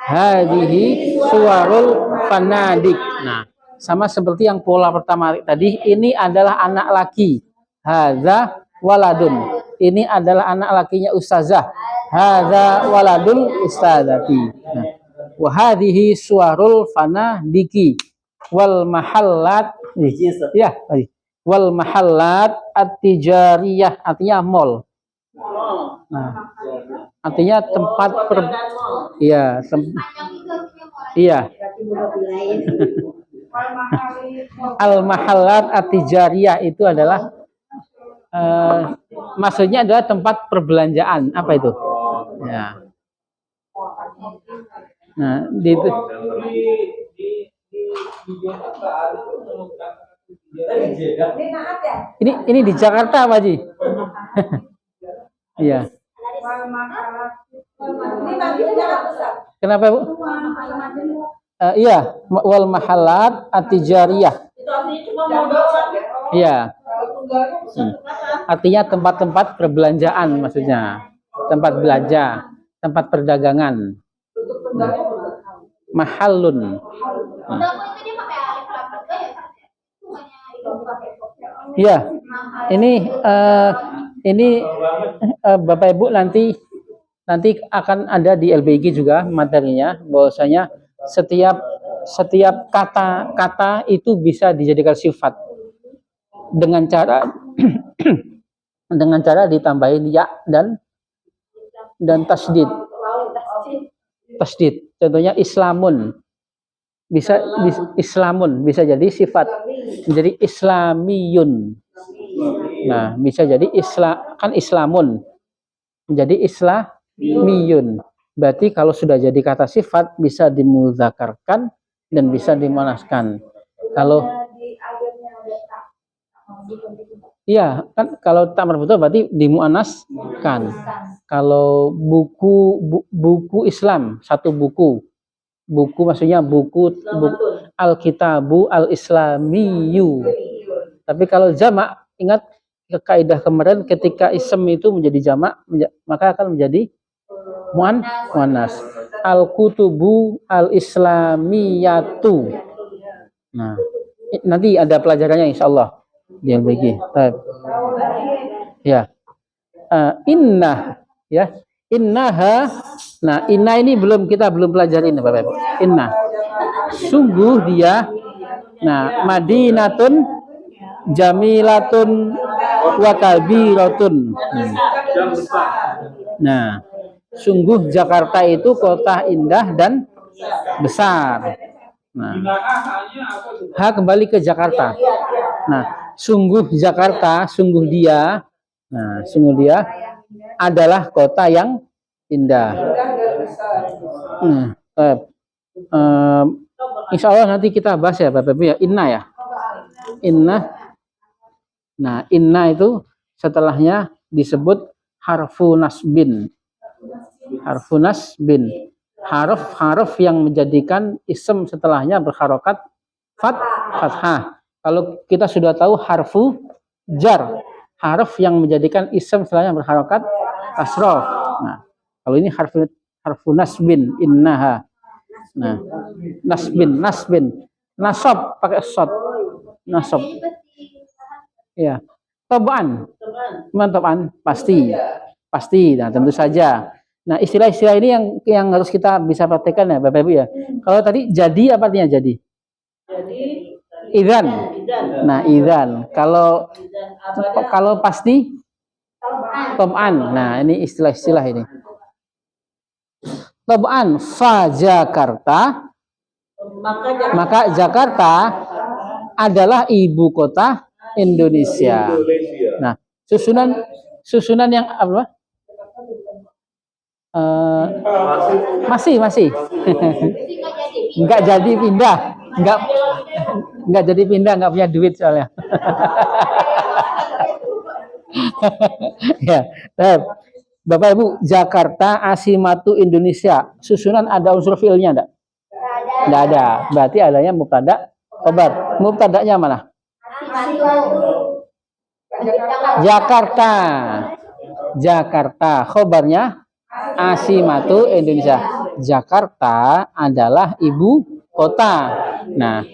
hadhihi suwarul fanadik. Nah, sama seperti yang pola pertama tadi, ini adalah anak laki, hadza waladun. Ini adalah anak lakinya ustazah, hadza waladul ustazati. Nah, wa hadhihi suwarul fanadiki wal mahallat. Ya, wal mahallat at-tijariyah, artinya mall. Nah, artinya tempat iya, iya. Al mahallat at-tijariyah itu adalah maksudnya adalah tempat perbelanjaan. Apa itu? Ya. Nah, ini di Jakarta Pak Haji. Iya. Kenapa Bu? Iya, wal mahallat at-tijariyah. Iya. Artinya tempat-tempat perbelanjaan maksudnya. Tempat belanja, tempat perdagangan. Mahallun. Iya. Ini Bapak Ibu nanti akan ada di LBG juga materinya, bahwasanya setiap kata itu bisa dijadikan sifat dengan cara ditambahin ya dan tasdid. Contohnya islamun. Bisa islamun bisa jadi sifat, menjadi islamiyun. Nah, bisa jadi islamun menjadi islamiyun. Berarti kalau sudah jadi kata sifat bisa dimudzakarkan dan bisa dimuannaskan. Kalau iya, kan kalau tak marbuthah berarti dimuannaskan. Kalau buku Islam, satu buku maksudnya buku Al-Kitabu Al-Islamiyu. Tapi kalau jamak, ingat kaidah kemarin, ketika ism itu menjadi jamak, maka akan menjadi muannas. Al-Kutubu Al-Islamiyatu. Nah, nanti ada pelajarannya insyaallah di LBG. Ya. Inna, ya. Innaha. Nah, inna ini kita belum pelajari ini Bapak Ibu. Inna. Sungguh dia. Nah, Madinatun jamilatun wa kabiratun. Nah, sungguh Jakarta itu kota indah dan besar. Nah, kembali ke Jakarta. Nah, sungguh Jakarta, sungguh dia. Nah, sungguh dia adalah kota yang indah. Insya Allah nanti kita bahas ya Bapak Ibu ya, inna ya. Inna. Nah, inna itu setelahnya disebut harfu nasbin. Harfu nasbin. Harf yang menjadikan isim setelahnya berharokat fathah. Kalau kita sudah tahu harfu jar, harf yang menjadikan isim setelahnya berharokat kasroh. Nah, kalau ini harfu nasbin, innaha. Nah, nasbin, nasab pakai shad, nasab. Ya, toban, pasti. Nah, tentu saja. Nah, istilah-istilah ini yang harus kita bisa praktekkan ya, Bapak Ibu ya. Kalau tadi jadi apa artinya jadi? Idzan. Nah, idzan. Kalau pasti toban. Nah, ini istilah-istilah ini. Tab'an fa Jakarta, maka Jakarta adalah ibu kota Indonesia. Nah, susunan yang apa? Masih nggak jadi pindah, nggak jadi pindah, nggak punya duit soalnya. Ya, Bapak Ibu, Jakarta asimatu Indonesia. Susunan ada unsur fiilnya enggak? Enggak ada. Berarti adanya mubtada, khabar. Mubtadanya mana? Jakarta. Jakarta. Khabarnya asimatu Indonesia. Jakarta adalah ibu kota. Nah,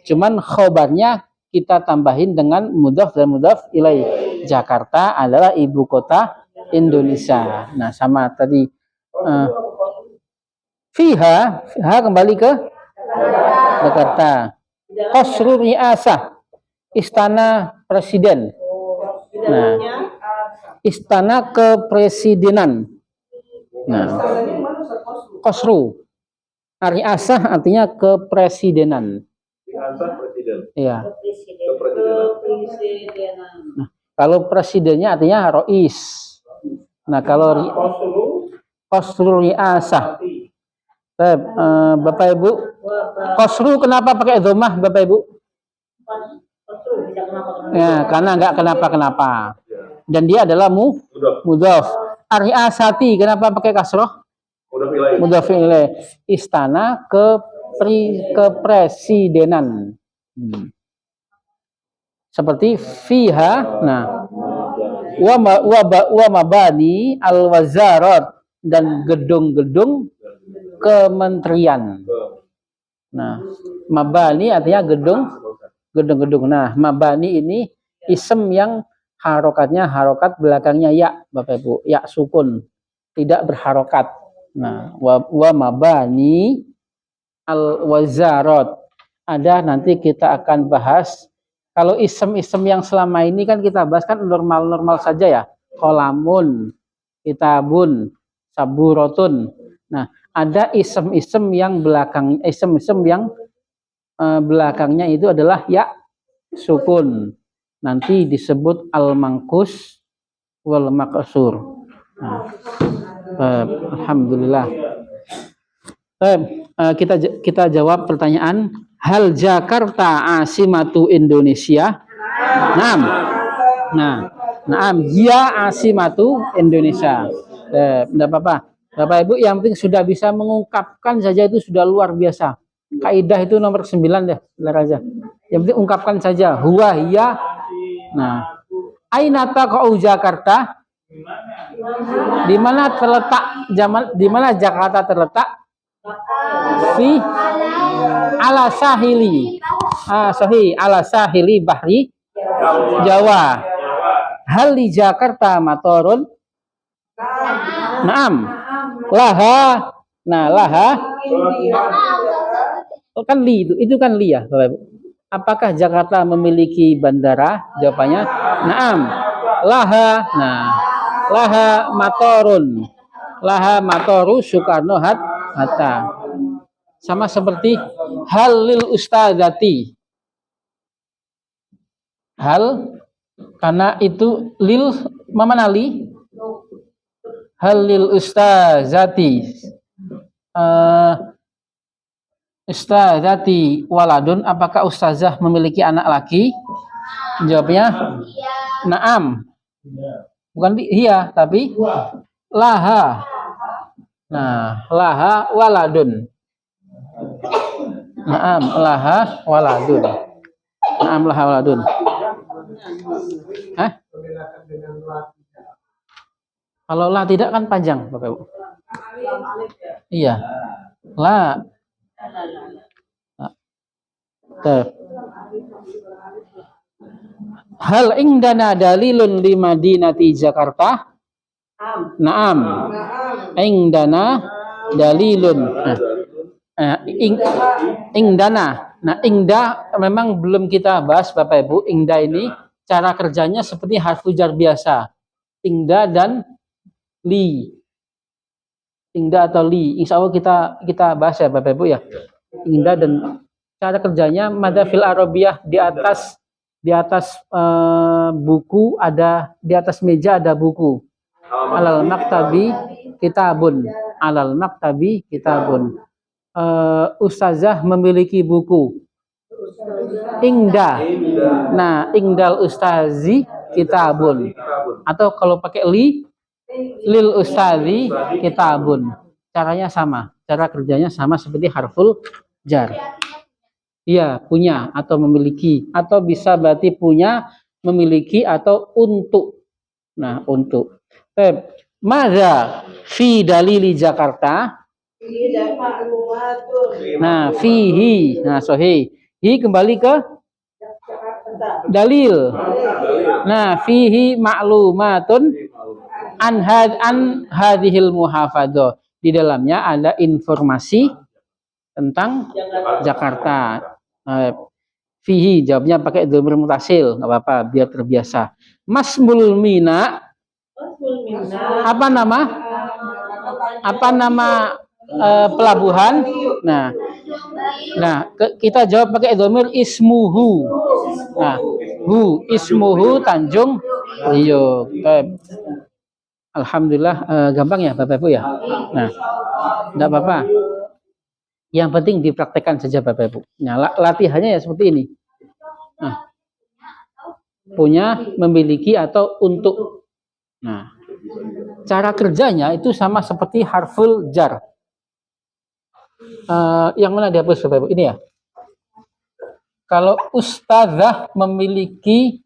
cuman khabarnya kita tambahin dengan mudhaf dan mudhaf ilaih. Jakarta adalah ibu kota Indonesia. Nah, sama tadi fiha kembali ke Jakarta. Qasrul Ri'asah, istana presiden. Nah, istana kepresidenan. Nah, Qasru Ri'asah artinya kepresidenan. Iya. Nah, kalau presidennya artinya Rois. Nah, kalau Qasrul Ri'asah. Bapak Ibu, Qasru kenapa pakai dhammah Bapak Ibu? Ya, karena enggak kenapa-kenapa. Dan dia adalah mudhaf. Ar-ri'asati kenapa pakai kasroh? Mudhaf ilaih. Istana kepresidenan. Seperti fiha, nah, wa mabani al-wazarat, dan gedung-gedung kementerian. Nah, mabani artinya gedung-gedung. Nah, mabani ini ism yang harokatnya harokat belakangnya ya, Bapak Ibu, ya sukun, tidak berharokat. Nah, wa mabani al-wazarat. Ada, nanti kita akan bahas. Kalau ism-ism yang selama ini kan kita bahas kan normal-normal saja ya. Qalamun, kitabun, saburotun. Nah, ada ism-ism yang belakangnya itu adalah ya sukun. Nanti disebut al-mangkus wal maqsur. Nah, alhamdulillah. Kita jawab pertanyaan, hal Jakarta asimatu Indonesia? Naam. Naam, hiya asimatu Indonesia. Enggak apa-apa. Bapak Ibu, yang penting sudah bisa mengungkapkan saja itu sudah luar biasa. Kaidah itu nomor 9 deh, aja. Yang penting ungkapkan saja, huwa hiya. Nah, aina taqa'u Jakarta? Di mana Jakarta terletak? Fi ala sahili. Sahih, ala sahili bahri Jawa. Hal di Jakarta matorun? Naam. Laha. Nah, laha. Oh, kan li itu kan li ya, Bapak Ibu. Apakah Jakarta memiliki bandara? Jawabannya naam. Laha. Nah, laha matorun. Laha matoru Soekarno Hatta. Sama seperti hal lil ustadzati. Hal, karena itu lil mana li? Hal lil ustadzati. Ustadzati waladun, apakah ustazah memiliki anak laki? Jawabnya naam. Bukan iya, tapi laha. Nah, laha waladun. Naam, laha waladun. Naam, laha waladun. Hah? Kalau la tidak kan panjang, Bapak Ibu. Iya. La. Hal indana dalilun li madinati Jakarta? Naam. Indana dalilun. Ingdana. Nah, ingda memang belum kita bahas Bapak Ibu. Ingda ini cara kerjanya seperti harfu jar biasa. Ingda dan li. Ingda atau li. Insya Allah kita bahas ya Bapak Ibu ya. Ingda dan cara kerjanya mada fil arabiyah di atas buku ada, di atas meja ada buku. Alal maktabi kitabun. Alal maktabi kitabun. Ustazah memiliki buku. Ingda. Nah, ingdal ustazi kitabun. Atau kalau pakai li, lil ustazi kitabun. Caranya sama. Cara kerjanya sama seperti harful jar. Iya, punya atau memiliki. Atau bisa berarti punya, memiliki, atau untuk. Nah, untuk. Mada fi dalili Jakarta. Nah, fihi. Nah, sohi. Hi kembali ke dalil. Nah, fihi ma'lumatun an hadhil muhafadzah. Di dalamnya ada informasi tentang Jakarta. Fihi jawabnya pakai dhamir mutasil, nggak apa-apa biar terbiasa. Masmul mina. Apa nama pelabuhan? Nah, kita jawab pakai dhamir ismuhu. Nah, ismuhu Tanjung Priok. Alhamdulillah gampang ya Bapak Ibu ya. Nah, enggak apa-apa. Yang penting dipraktekkan saja Bapak Ibu. Nah, latihannya ya seperti ini. Nah, punya, memiliki, atau untuk. Nah, cara kerjanya itu sama seperti harful jar. Yang mana dihapus Bapak Ibu? Ini ya. Kalau ustazah memiliki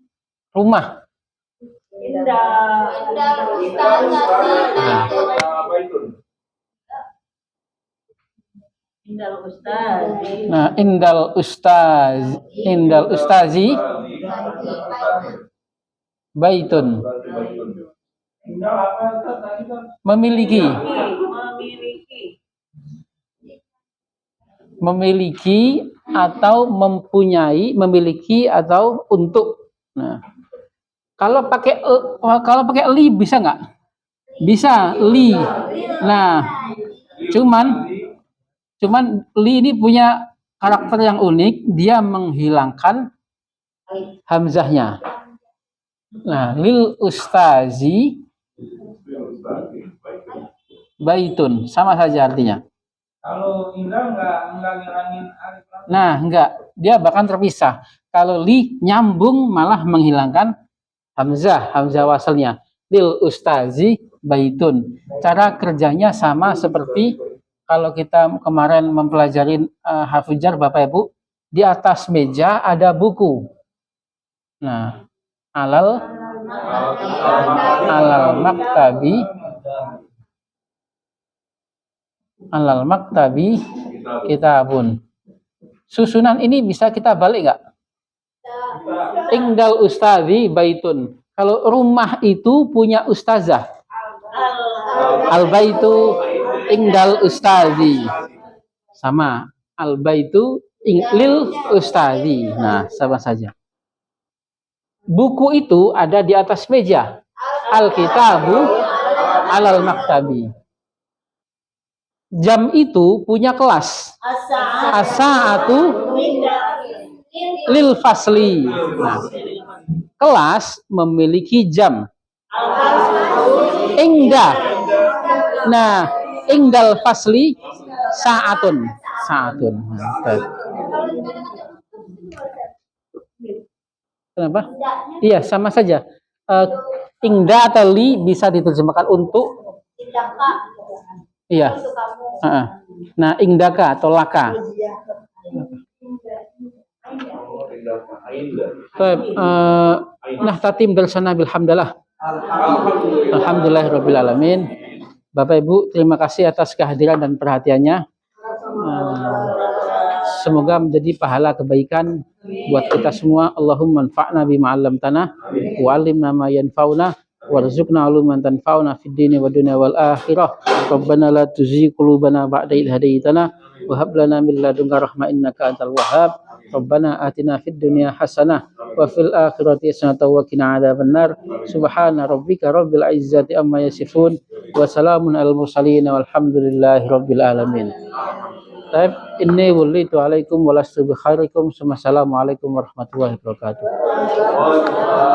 rumah. Nah, indal ustazi baitun. Memiliki atau mempunyai, memiliki atau untuk. Nah, kalau pakai li bisa nggak? Bisa li. Nah, cuman li ini punya karakter yang unik, dia menghilangkan hamzahnya. Nah, lil ustazi baitun sama saja artinya. Kalau Indra nggak ngilangin alif lam. Nah, enggak, dia bahkan terpisah. Kalau li nyambung malah menghilangkan hamzah wasalnya. Lil ustazi baitun. Cara kerjanya sama seperti kalau kita kemarin mempelajari harful jar Bapak Ibu, di atas meja ada buku. Nah, alal maktabi kitabun. Susunan ini bisa kita balik nggak? Ingdal ustazi baitun. Kalau rumah itu punya ustazah. Al baitu ingdal ustazi. Sama. Al baitu lil ustazi. Nah, sama saja. Buku itu ada di atas meja. Al kitabu alal maktabi. Jam itu punya kelas. As-sa'atu lil fasli. Nah, kelas memiliki jam. Ingda. Nah, ingdal fasli sa'atun. Kenapa? Iya, sama saja. Ingda atau li bisa diterjemahkan untuk. Iya. Nah, ingdaka atau laka. Nah, tatim bersana bilhamdalah. Alhamdulillahirabbil alamin. Bapak Ibu, terima kasih atas kehadiran dan perhatiannya. Semoga menjadi pahala kebaikan buat kita semua. Allahumma anfa'na bima 'allamtana wa 'allimna ma yanfa'una warzuqna 'ilman tanfa'una fid dini wad dunya wal akhirah. Rabbana la tuzigh qulubana ba'da idh hadaytana wa hab lana min ladunka rahmah innaka antal wahhab. Rabbana atina fid dunya hasanah wa fil akhirati hasanah wa qina adzabannar. Subhana rabbika rabbil izzati amma yasifun wa salamun alal mursalin walhamdulillahi rabbil alamin. Taib, inni wallitu alaikum walastu bi khairikum. Assalamualaikum warahmatullahi wabarakatuh.